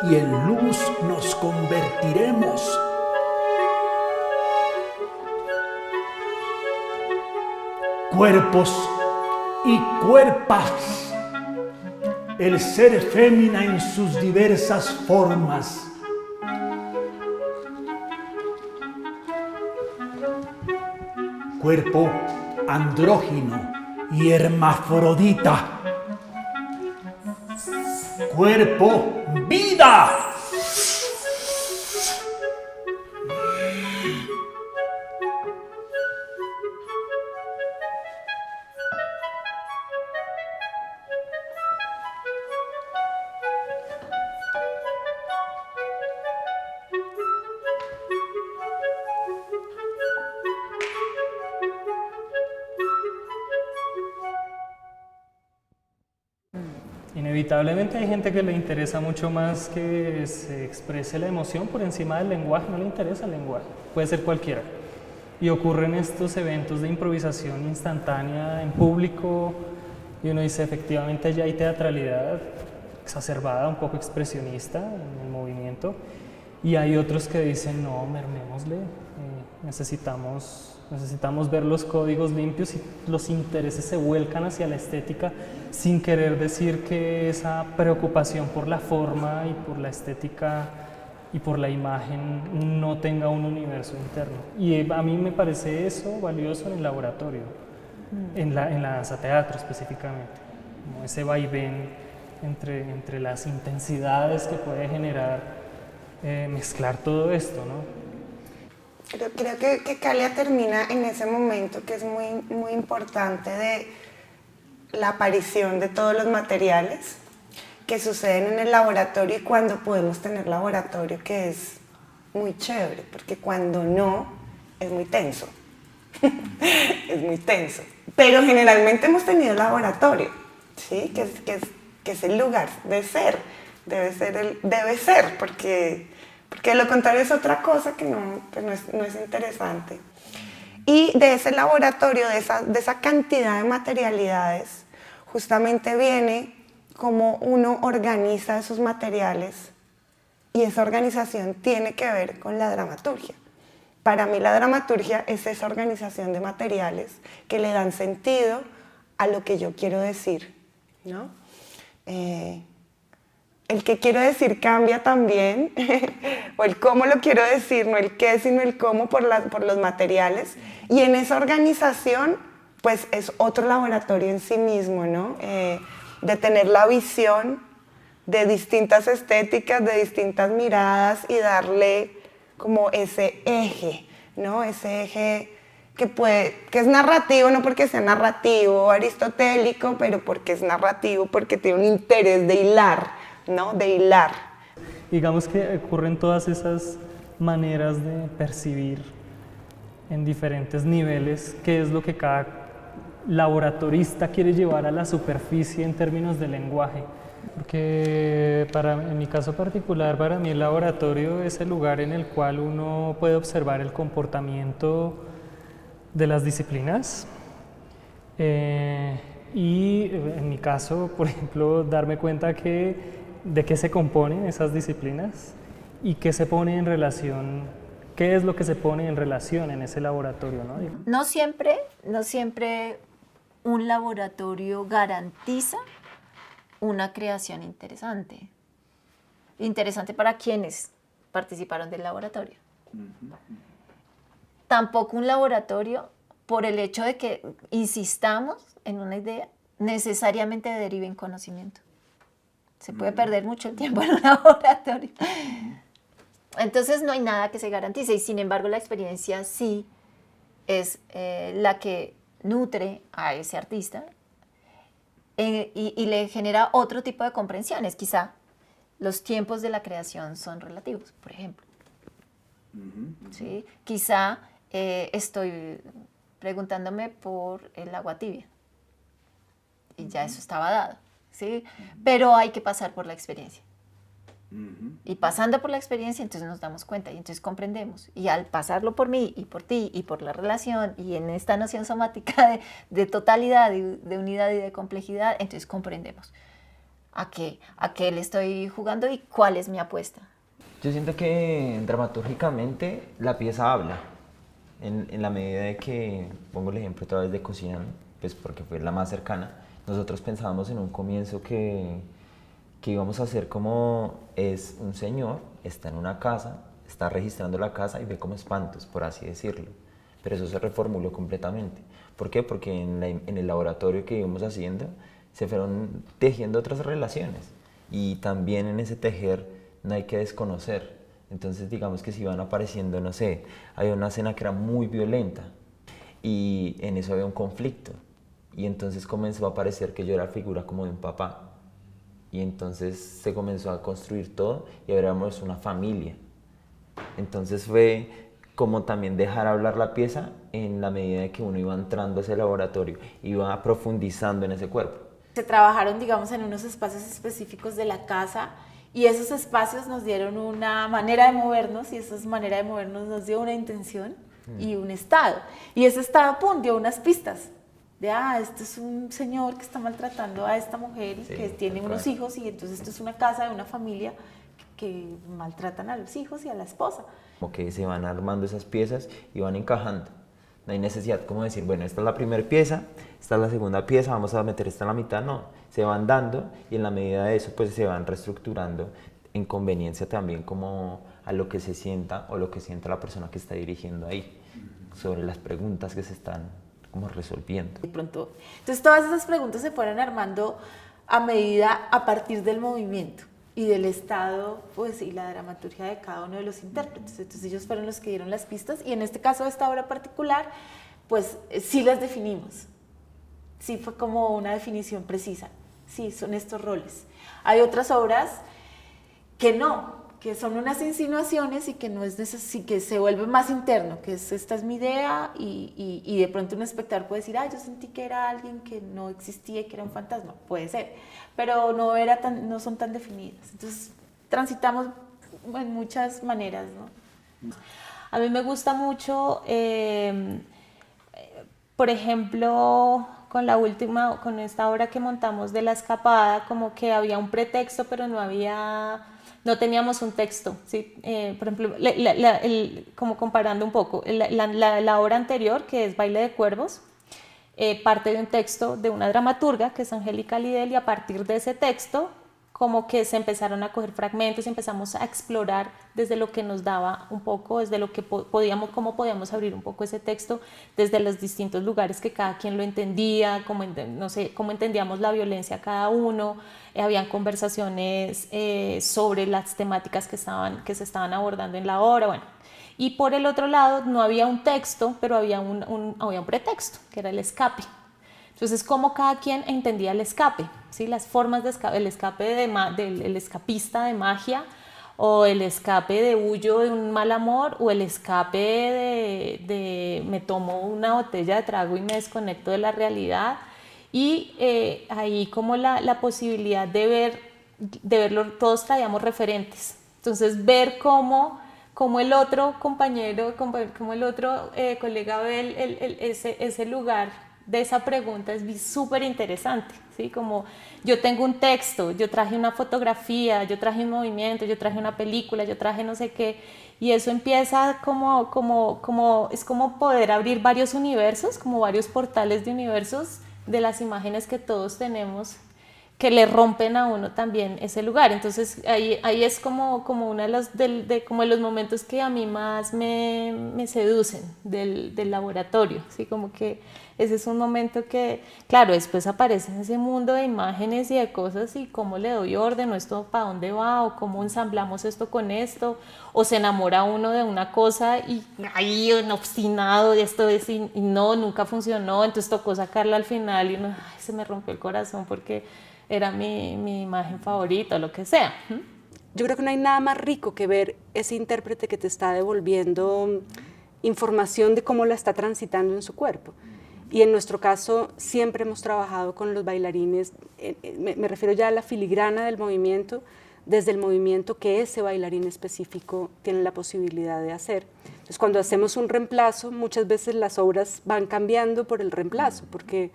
y en luz nos convertiremos. Cuerpos y cuerpas, el ser fémina en sus diversas formas. Cuerpo andrógino y hermafrodita. Cuerpo vida.
Inevitablemente hay gente que le interesa mucho más que se exprese la emoción por encima del lenguaje, no le interesa el lenguaje, puede ser cualquiera. Y ocurren estos eventos de improvisación instantánea en público y uno dice, efectivamente allá hay teatralidad exacerbada, un poco expresionista en el movimiento, y hay otros que dicen, no, mermémosle, necesitamos ver los códigos limpios y los intereses se vuelcan hacia la estética sin querer decir que esa preocupación por la forma y por la estética y por la imagen no tenga un universo interno. Y a mí me parece eso valioso en el laboratorio, en la danza teatro específicamente, como ese vaivén entre las intensidades que puede generar mezclar todo esto, ¿no?
Creo que Calia termina en ese momento que es muy importante de la aparición de todos los materiales que suceden en el laboratorio y cuando podemos tener laboratorio, que es muy chévere, porque cuando no, es muy tenso. Es muy tenso. Pero generalmente hemos tenido laboratorio, ¿sí? Que es el lugar de ser, debe ser, porque de lo contrario es otra cosa que no es interesante. Y de ese laboratorio, de esa cantidad de materialidades, justamente viene cómo uno organiza esos materiales y esa organización tiene que ver con la dramaturgia. Para mí la dramaturgia es esa organización de materiales que le dan sentido a lo que yo quiero decir, ¿no? El que quiero decir cambia también, o el cómo lo quiero decir, no el qué, sino el cómo por los materiales. Y en esa organización, pues es otro laboratorio en sí mismo, ¿no? De tener la visión de distintas estéticas, de distintas miradas y darle como ese eje, ¿no? Ese eje que es narrativo, no porque sea narrativo aristotélico, pero porque es narrativo, porque tiene un interés de hilar, ¿no? De hilar.
Digamos que ocurren todas esas maneras de percibir en diferentes niveles qué es lo que cada laboratorista quiere llevar a la superficie en términos de lenguaje. Porque en mi caso particular, para mí el laboratorio es el lugar en el cual uno puede observar el comportamiento de las disciplinas y en mi caso, por ejemplo, darme cuenta de qué se componen esas disciplinas y qué se pone en relación, qué es lo que se pone en relación en ese laboratorio, ¿no?
No siempre un laboratorio garantiza una creación interesante. Interesante para quienes participaron del laboratorio. Tampoco un laboratorio, por el hecho de que insistamos en una idea, necesariamente derive en conocimiento. Se puede perder mucho el tiempo en un laboratorio. Entonces no hay nada que se garantice y sin embargo la experiencia sí es la que nutre a ese artista y le genera otro tipo de comprensiones. Quizá los tiempos de la creación son relativos, por ejemplo. ¿Sí? Quizá estoy preguntándome por el agua tibia y ya eso estaba dado, ¿sí? Pero hay que pasar por la experiencia. Y pasando por la experiencia, entonces nos damos cuenta y entonces comprendemos. Y al pasarlo por mí y por ti y por la relación y en esta noción somática de totalidad, de unidad y de complejidad, entonces comprendemos. a qué le estoy jugando y cuál es mi apuesta.
Yo siento que dramatúrgicamente la pieza habla, en la medida de que, pongo el ejemplo otra vez de Cocinando, pues porque fue la más cercana. Nosotros pensábamos en un comienzo que íbamos a hacer como es un señor, está en una casa, está registrando la casa y ve como espantos, por así decirlo. Pero eso se reformuló completamente. ¿Por qué? Porque en el laboratorio que íbamos haciendo se fueron tejiendo otras relaciones. Y también en ese tejer no hay que desconocer. Entonces digamos que si iban apareciendo, no sé, había una escena que era muy violenta y en eso había un conflicto. Y entonces comenzó a aparecer que yo era figura como de un papá. Y entonces se comenzó a construir todo y ahora éramos una familia. Entonces fue como también dejar hablar la pieza en la medida de que uno iba entrando a ese laboratorio, iba profundizando en ese cuerpo.
Se trabajaron, digamos, en unos espacios específicos de la casa y esos espacios nos dieron una manera de movernos y esa manera de movernos nos dio una intención y un estado. Y ese estado, pum, dio unas pistas de, este es un señor que está maltratando a esta mujer y que tiene unos hijos y entonces esto es una casa de una familia que maltratan a los hijos y a la esposa.
Como que se van armando esas piezas y van encajando. No hay necesidad como decir, bueno, esta es la primera pieza, esta es la segunda pieza, vamos a meter esta en la mitad. No, se van dando y en la medida de eso pues se van reestructurando en conveniencia también como a lo que se sienta o lo que sienta la persona que está dirigiendo ahí, sobre las preguntas que se están como resolviendo.
De pronto, entonces todas esas preguntas se fueron armando a partir del movimiento y del estado, pues, y la dramaturgia de cada uno de los intérpretes. Entonces ellos fueron los que dieron las pistas y en este caso de esta obra particular, pues sí las definimos. Sí fue como una definición precisa. Sí, son estos roles. Hay otras obras que no, que son unas insinuaciones y que no es necesario, que se vuelve más interno, que esta es mi idea y de pronto un espectador puede decir, yo sentí que era alguien que no existía y que era un fantasma, puede ser, pero no son tan definidas. Entonces transitamos en muchas maneras, ¿no?
A mí me gusta mucho, por ejemplo, con esta obra que montamos de La Escapada, como que había un pretexto, pero no teníamos un texto, ¿sí? Por ejemplo, como comparando un poco, la obra anterior, que es Baile de Cuervos, parte de un texto de una dramaturga, que es Angélica Lidel, y a partir de ese texto, como que se empezaron a coger fragmentos y empezamos a explorar desde lo que nos daba un poco, desde lo que cómo podíamos abrir un poco ese texto, desde los distintos lugares que cada quien lo entendía, cómo entendíamos la violencia cada uno, habían conversaciones sobre las temáticas que se estaban abordando en la obra, bueno. Y por el otro lado no había un texto, pero había un pretexto, que era el escape. Entonces, cómo cada quien entendía el escape, ¿sí? Las formas de escape, el escape del escapista de magia, o el escape de huyo de un mal amor, o el escape de me tomo una botella de trago y me desconecto de la realidad. Y ahí como la posibilidad de verlo, todos traíamos referentes. Entonces, ver cómo el otro compañero, como el otro colega ve ese lugar de esa pregunta es súper interesante, ¿sí? Como yo tengo un texto, yo traje una fotografía, yo traje un movimiento, yo traje una película, yo traje no sé qué, y eso empieza es como poder abrir varios universos, como varios portales de universos de las imágenes que todos tenemos, que le rompen a uno también ese lugar. Entonces ahí es como uno de los momentos que a mí más me seducen del laboratorio, ¿sí? Como que ese es un momento que, claro, después aparece en ese mundo de imágenes y de cosas y cómo le doy orden, o esto para dónde va, o cómo ensamblamos esto con esto, o se enamora uno de una cosa y ahí un obstinado de esto y no, nunca funcionó, entonces tocó sacarla al final y uno, se me rompió el corazón porque era mi imagen favorita o lo que sea.
Yo creo que no hay nada más rico que ver ese intérprete que te está devolviendo información de cómo la está transitando en su cuerpo. Y en nuestro caso siempre hemos trabajado con los bailarines, me refiero ya a la filigrana del movimiento, desde el movimiento que ese bailarín específico tiene la posibilidad de hacer. Entonces, cuando hacemos un reemplazo, muchas veces las obras van cambiando por el reemplazo, porque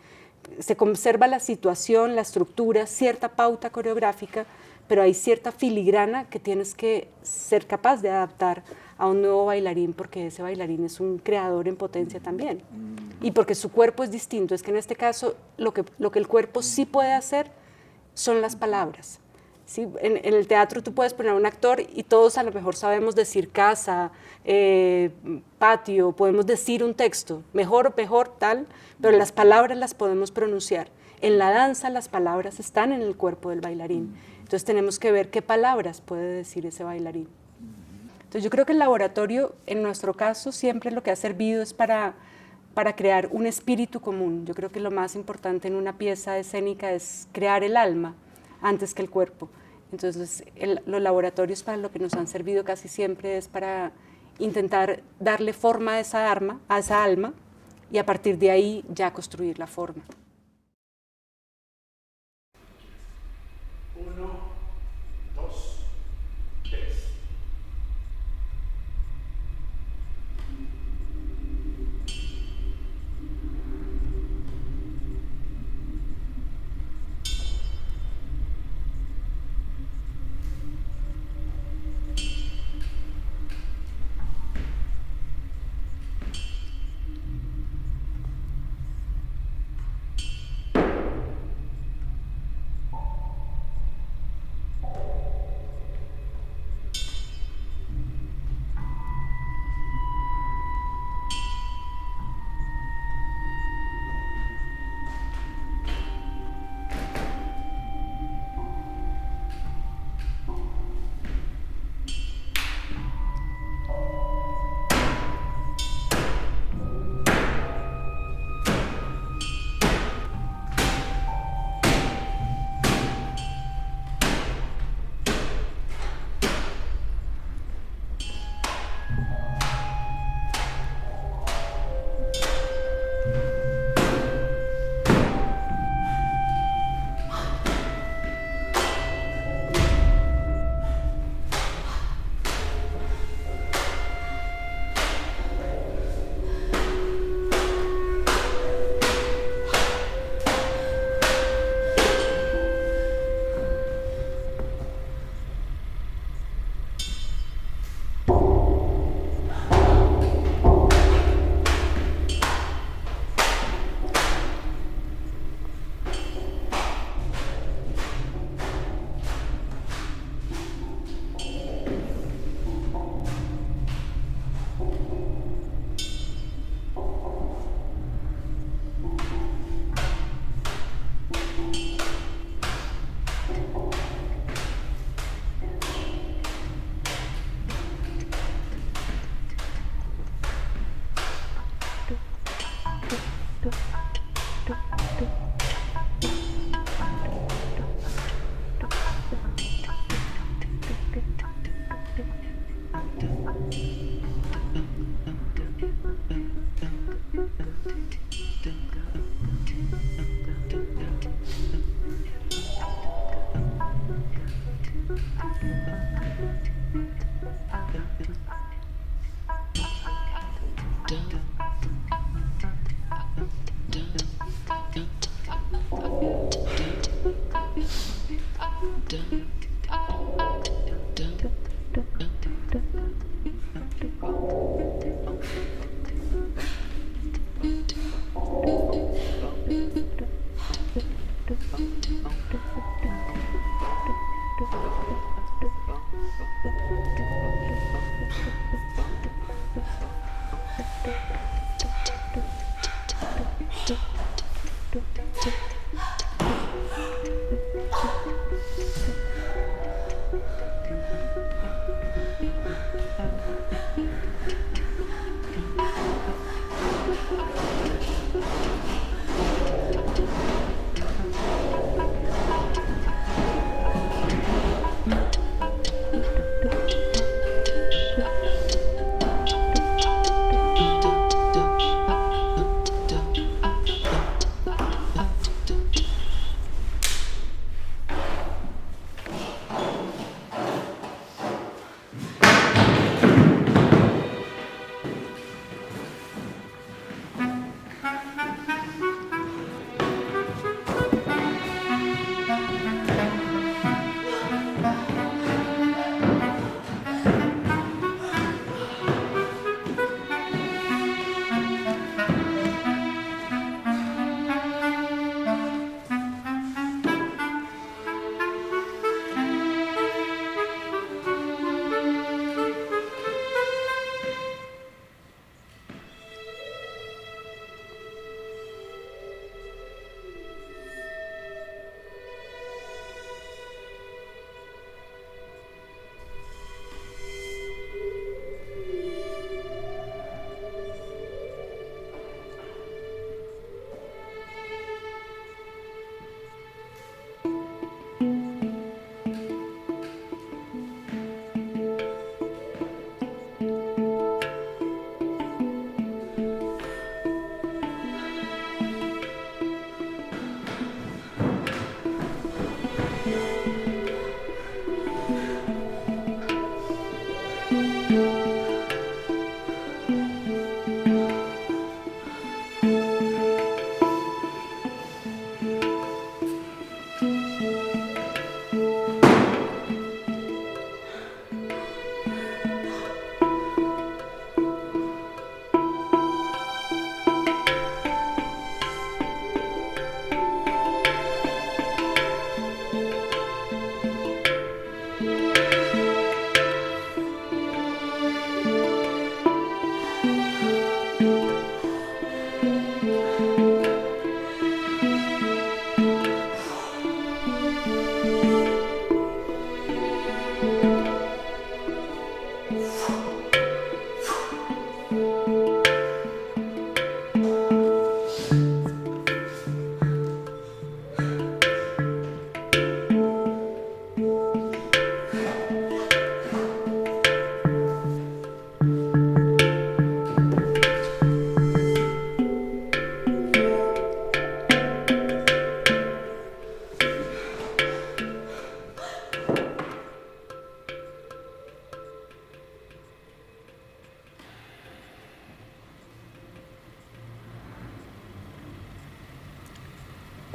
se conserva la situación, la estructura, cierta pauta coreográfica, pero hay cierta filigrana que tienes que ser capaz de adaptar a un nuevo bailarín, porque ese bailarín es un creador en potencia también. Y porque su cuerpo es distinto. Es que en este caso lo que el cuerpo sí puede hacer son las palabras. ¿Sí? En el teatro tú puedes poner a un actor y todos a lo mejor sabemos decir casa, patio, podemos decir un texto, mejor o peor, tal, pero las palabras las podemos pronunciar. En la danza las palabras están en el cuerpo del bailarín. Entonces tenemos que ver qué palabras puede decir ese bailarín. Entonces yo creo que el laboratorio, en nuestro caso, siempre lo que ha servido es para crear un espíritu común. Yo creo que lo más importante en una pieza escénica es crear el alma antes que el cuerpo. Entonces los laboratorios para lo que nos han servido casi siempre es para intentar darle forma a esa alma y a partir de ahí ya construir la forma.
1, 2, 3.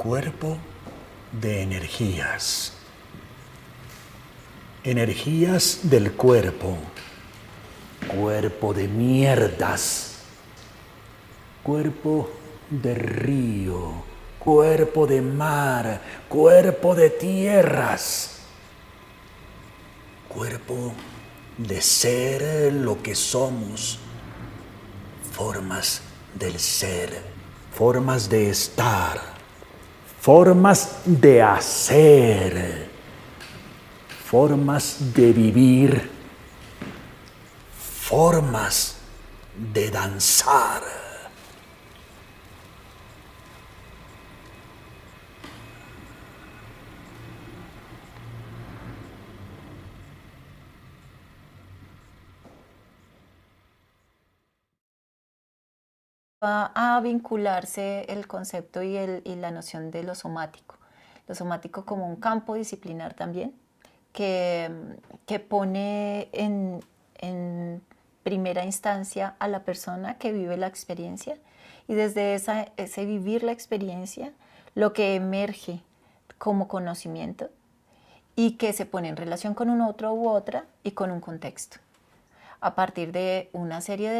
cuerpo de energías. Energías del cuerpo. Cuerpo de mierdas. Cuerpo de río. Cuerpo de mar. Cuerpo de tierras. Cuerpo de ser lo que somos. Formas del ser. Formas de estar. Formas de hacer. Formas de vivir, formas de danzar.
Va a vincularse el concepto y la noción de lo somático. Lo somático como un campo disciplinar también, que pone en primera instancia a la persona que vive la experiencia, y desde ese vivir la experiencia, lo que emerge como conocimiento y que se pone en relación con un otro u otra y con un contexto, a partir de una serie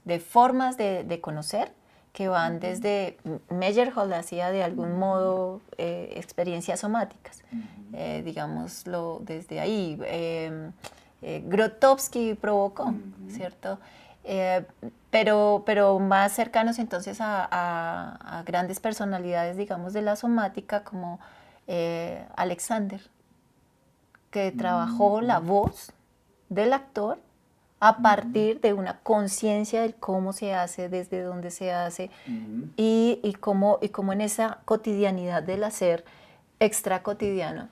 de formas de conocer que van desde, Meyerhold hacía de algún modo experiencias somáticas, digámoslo desde ahí, Grotowski provocó, ¿cierto? Pero más cercanos entonces a grandes personalidades, digamos, de la somática, como Alexander, que trabajó la voz del actor a partir de una conciencia del cómo se hace, desde dónde se hace, y cómo en esa cotidianidad del hacer extra cotidiano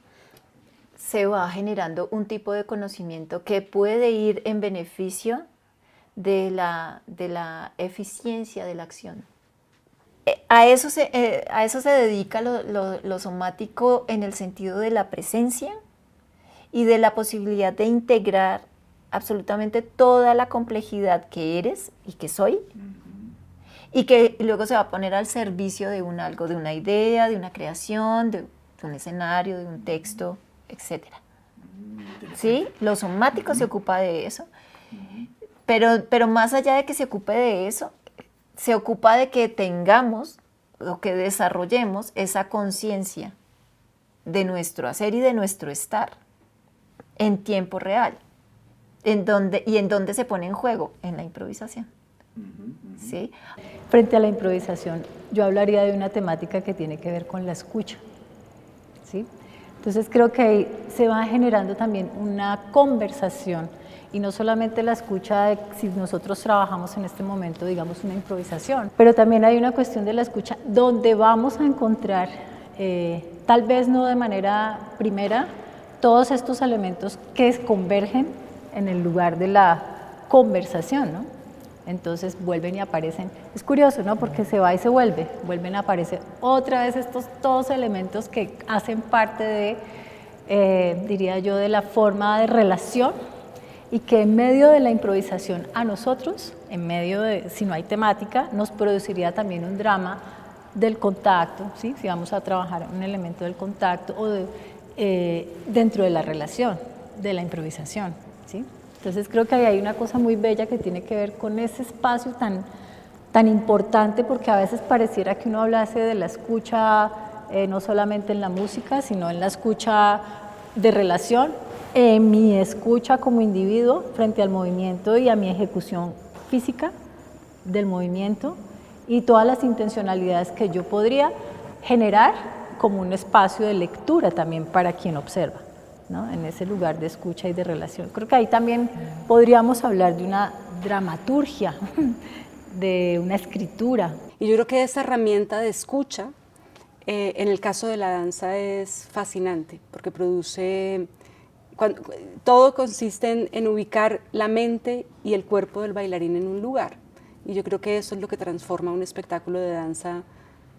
se va generando un tipo de conocimiento que puede ir en beneficio de la eficiencia de la acción. A eso se dedica lo somático, en el sentido de la presencia y de la posibilidad de integrar absolutamente toda la complejidad que eres y que soy, y que luego se va a poner al servicio de algo, de una idea, de una creación, de un escenario, de un texto, etc. ¿Sí? Lo somático se ocupa de eso, pero más allá de que se ocupe de eso, se ocupa de que tengamos o que desarrollemos esa conciencia de nuestro hacer y de nuestro estar en tiempo real. ¿En dónde se pone en juego? En la improvisación. ¿Sí?
Frente a la improvisación, yo hablaría de una temática que tiene que ver con la escucha, ¿sí? Entonces creo que ahí se va generando también una conversación, y no solamente la escucha de si nosotros trabajamos en este momento, digamos, una improvisación, pero también hay una cuestión de la escucha donde vamos a encontrar, tal vez no de manera primera, todos estos elementos que convergen en el lugar de la conversación, ¿no? Entonces vuelven y aparecen. Es curioso, ¿no? Porque se va y se vuelven a aparecer otra vez estos todos elementos que hacen parte de, diría yo, de la forma de relación, y que en medio de la improvisación a nosotros, en medio de, si no hay temática, nos produciría también un drama del contacto, ¿sí? Si vamos a trabajar un elemento del contacto o dentro de la relación, de la improvisación, ¿sí? Entonces creo que ahí hay una cosa muy bella que tiene que ver con ese espacio tan importante, porque a veces pareciera que uno hablase de la escucha no solamente en la música, sino en la escucha de relación, en mi escucha como individuo frente al movimiento y a mi ejecución física del movimiento, y todas las intencionalidades que yo podría generar como un espacio de lectura también para quien observa, ¿no? En ese lugar de escucha y de relación. Creo que ahí también podríamos hablar de una dramaturgia, de una escritura.
Y yo creo que esa herramienta de escucha, en el caso de la danza, es fascinante, porque produce, todo consiste en ubicar la mente y el cuerpo del bailarín en un lugar. Y yo creo que eso es lo que transforma un espectáculo de danza,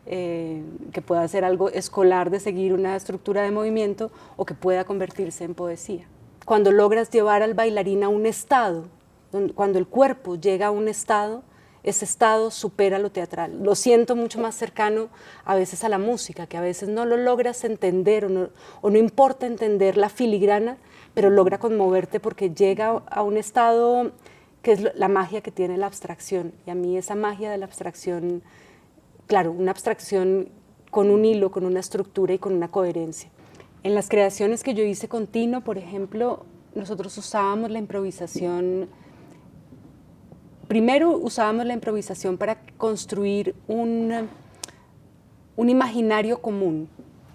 que pueda ser algo escolar de seguir una estructura de movimiento, o que pueda convertirse en poesía. Cuando logras llevar al bailarín a un estado, cuando el cuerpo llega a un estado ese estado supera lo teatral. Lo siento mucho más cercano a veces a la música, que a veces no lo logras entender o no importa entender la filigrana, pero logra conmoverte porque llega a un estado que es la magia que tiene la abstracción. Y a mí esa magia de la abstracción, claro, una abstracción con un hilo, con una estructura y con una coherencia. En las creaciones que yo hice con Tino, por ejemplo, nosotros usábamos la improvisación. Primero usábamos la improvisación para construir un imaginario común.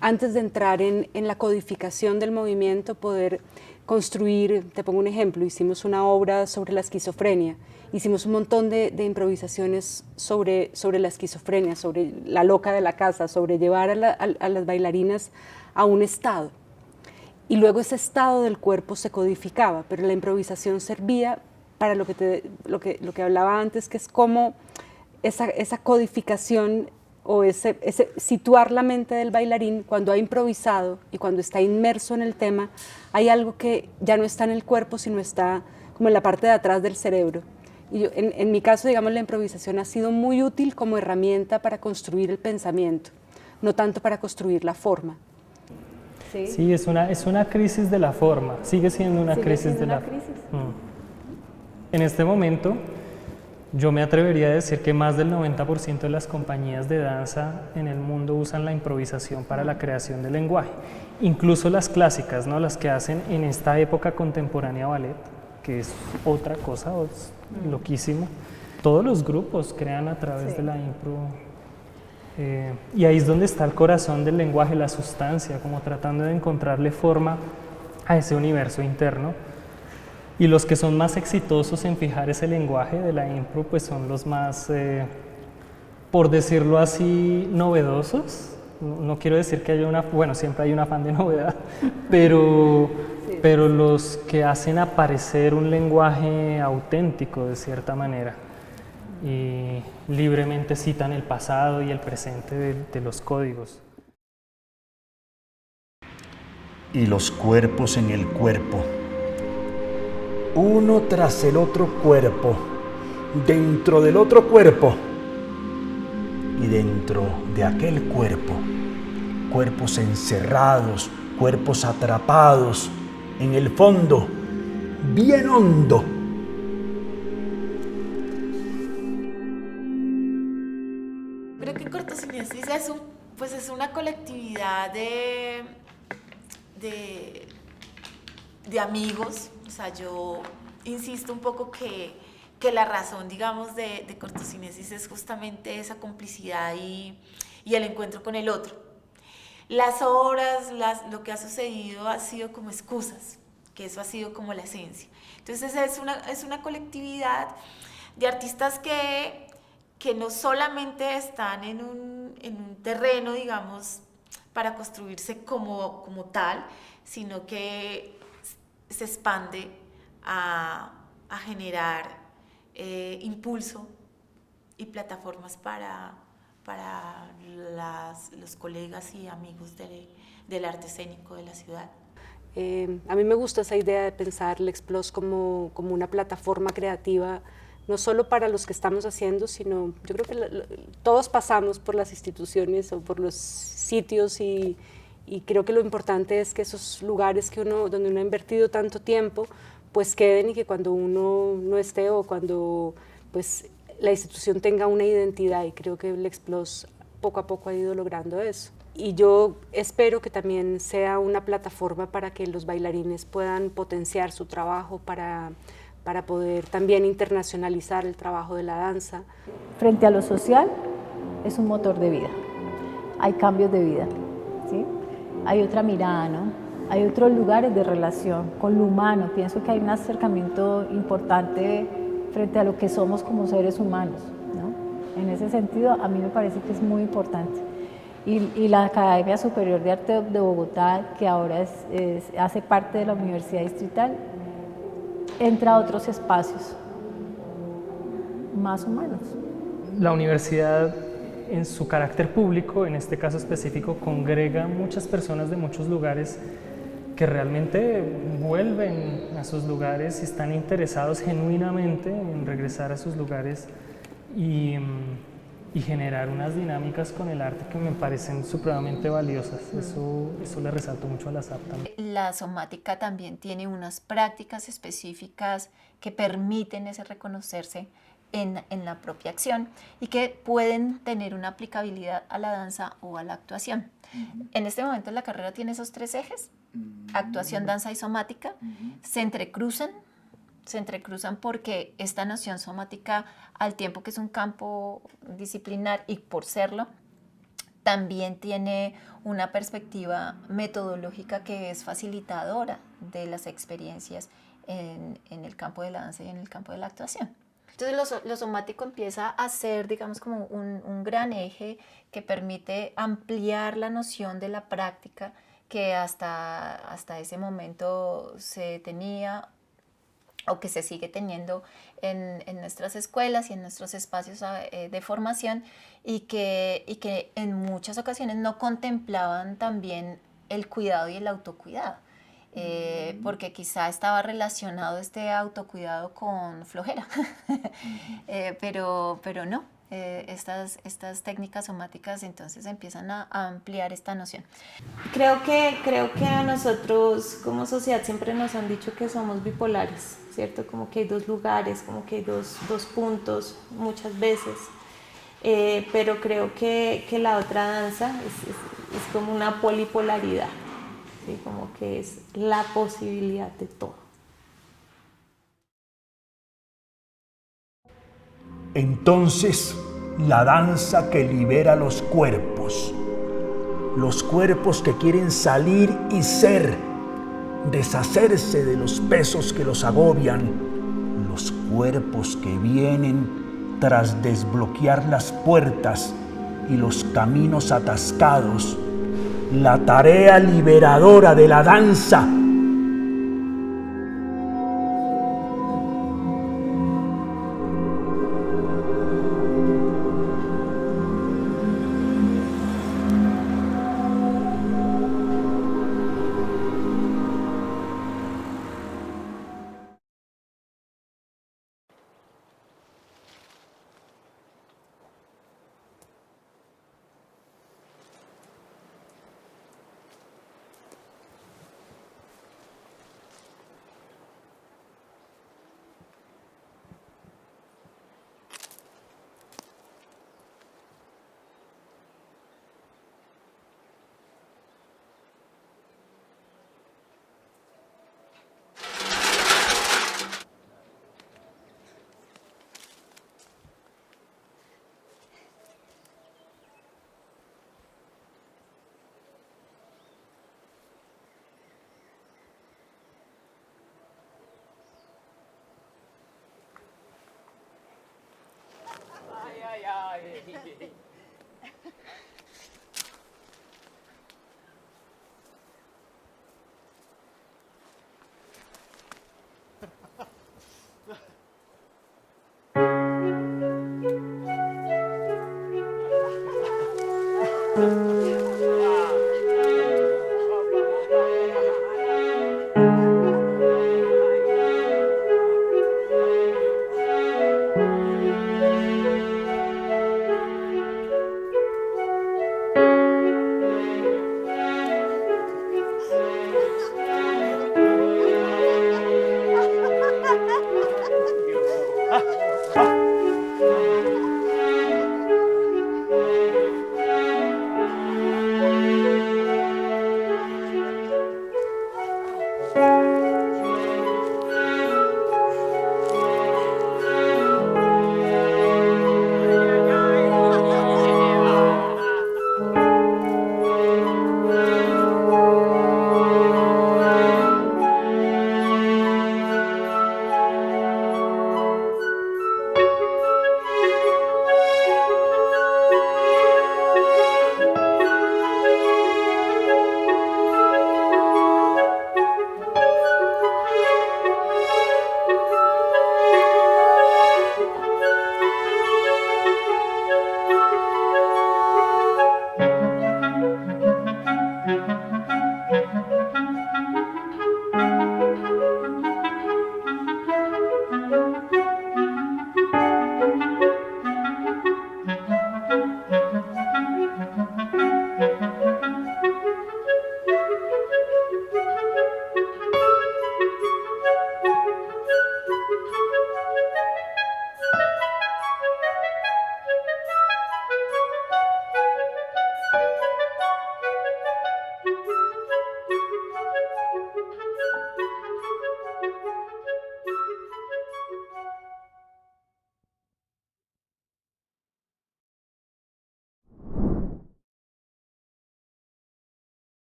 Antes de entrar en la codificación del movimiento, poder construir, te pongo un ejemplo, hicimos una obra sobre la esquizofrenia, hicimos un montón de improvisaciones sobre la esquizofrenia, sobre la loca de la casa, sobre llevar a las bailarinas a un estado. Y luego ese estado del cuerpo se codificaba, pero la improvisación servía para lo que hablaba antes, que es como esa codificación o ese situar la mente del bailarín cuando ha improvisado y cuando está inmerso en el tema, hay algo que ya no está en el cuerpo, sino está como en la parte de atrás del cerebro. Y yo, en mi caso, digamos, la improvisación ha sido muy útil como herramienta para construir el pensamiento, no tanto para construir la forma.
Sí, es una crisis de la forma, sigue siendo una crisis de la forma. En este momento, yo me atrevería a decir que más del 90% de las compañías de danza en el mundo usan la improvisación para la creación del lenguaje. Incluso las clásicas, ¿no? Las que hacen en esta época contemporánea ballet, que es otra cosa, es loquísimo. Todos los grupos crean a través de la impro. Y ahí es donde está el corazón del lenguaje, la sustancia, como tratando de encontrarle forma a ese universo interno. Y los que son más exitosos en fijar ese lenguaje de la impro, pues son los más, por decirlo así, novedosos. No quiero decir que haya bueno, siempre hay un afán de novedad, pero los que hacen aparecer un lenguaje auténtico de cierta manera y libremente citan el pasado y el presente de los códigos.
Y los cuerpos en el cuerpo, uno tras el otro cuerpo, dentro del otro cuerpo y dentro de aquel cuerpo, cuerpos encerrados, cuerpos atrapados en el fondo, bien hondo.
Creo que Cortocinesis es una colectividad de amigos. O sea, yo insisto un poco que la razón, digamos, de Cortocinesis es justamente esa complicidad y el encuentro con el otro. Las obras, lo que ha sucedido ha sido como excusas, que eso ha sido como la esencia. Entonces es una colectividad de artistas que no solamente están en un terreno, digamos, para construirse como tal, sino que se expande a generar impulso y plataformas para los colegas y amigos del arte escénico de la ciudad.
A mí me gusta esa idea de pensar L'Explose como una plataforma creativa, no solo para los que estamos haciendo, sino yo creo que todos pasamos por las instituciones o por los sitios y creo que lo importante es que esos lugares donde uno ha invertido tanto tiempo, pues queden y que cuando uno no esté o cuando pues la institución tenga una identidad, y creo que L'Explose poco a poco ha ido logrando eso. Y yo espero que también sea una plataforma para que los bailarines puedan potenciar su trabajo, para poder también internacionalizar el trabajo de la danza.
Frente a lo social, es un motor de vida. Hay cambios de vida, ¿sí? Hay otra mirada, ¿no? Hay otros lugares de relación con lo humano. Pienso que hay un acercamiento importante frente a lo que somos como seres humanos, ¿no? En ese sentido, a mí me parece que es muy importante. Y la Academia Superior de Arte de Bogotá, que ahora hace parte de la Universidad Distrital, entra a otros espacios más humanos.
La universidad, en su carácter público, en este caso específico, congrega muchas personas de muchos lugares que realmente vuelven a sus lugares y están interesados genuinamente en regresar a sus lugares y generar unas dinámicas con el arte que me parecen supremamente valiosas. Eso le resalto mucho a la SAP también.
La somática también tiene unas prácticas específicas que permiten ese reconocerse en la propia acción y que pueden tener una aplicabilidad a la danza o a la actuación. En este momento la carrera tiene esos tres ejes: actuación, danza y somática. Se entrecruzan porque esta noción somática, al tiempo que es un campo disciplinar y por serlo, también tiene una perspectiva metodológica que es facilitadora de las experiencias en el campo de la danza y en el campo de la actuación. Entonces lo somático empieza a ser, digamos, como un gran eje que permite ampliar la noción de la práctica que hasta ese momento se tenía o que se sigue teniendo en nuestras escuelas y en nuestros espacios de formación, y que en muchas ocasiones no contemplaban también el cuidado y el autocuidado, porque quizá estaba relacionado este autocuidado con flojera, pero no. Estas técnicas somáticas entonces empiezan a ampliar esta noción.
Creo que a nosotros como sociedad siempre nos han dicho que somos bipolares, ¿cierto? Como que hay dos lugares, como que hay dos puntos muchas veces, pero creo que la otra danza es como una polipolaridad, ¿sí? Como que es la posibilidad de todo.
Entonces, la danza que libera los cuerpos que quieren salir y ser, deshacerse de los pesos que los agobian, los cuerpos que vienen tras desbloquear las puertas y los caminos atascados, la tarea liberadora de la danza.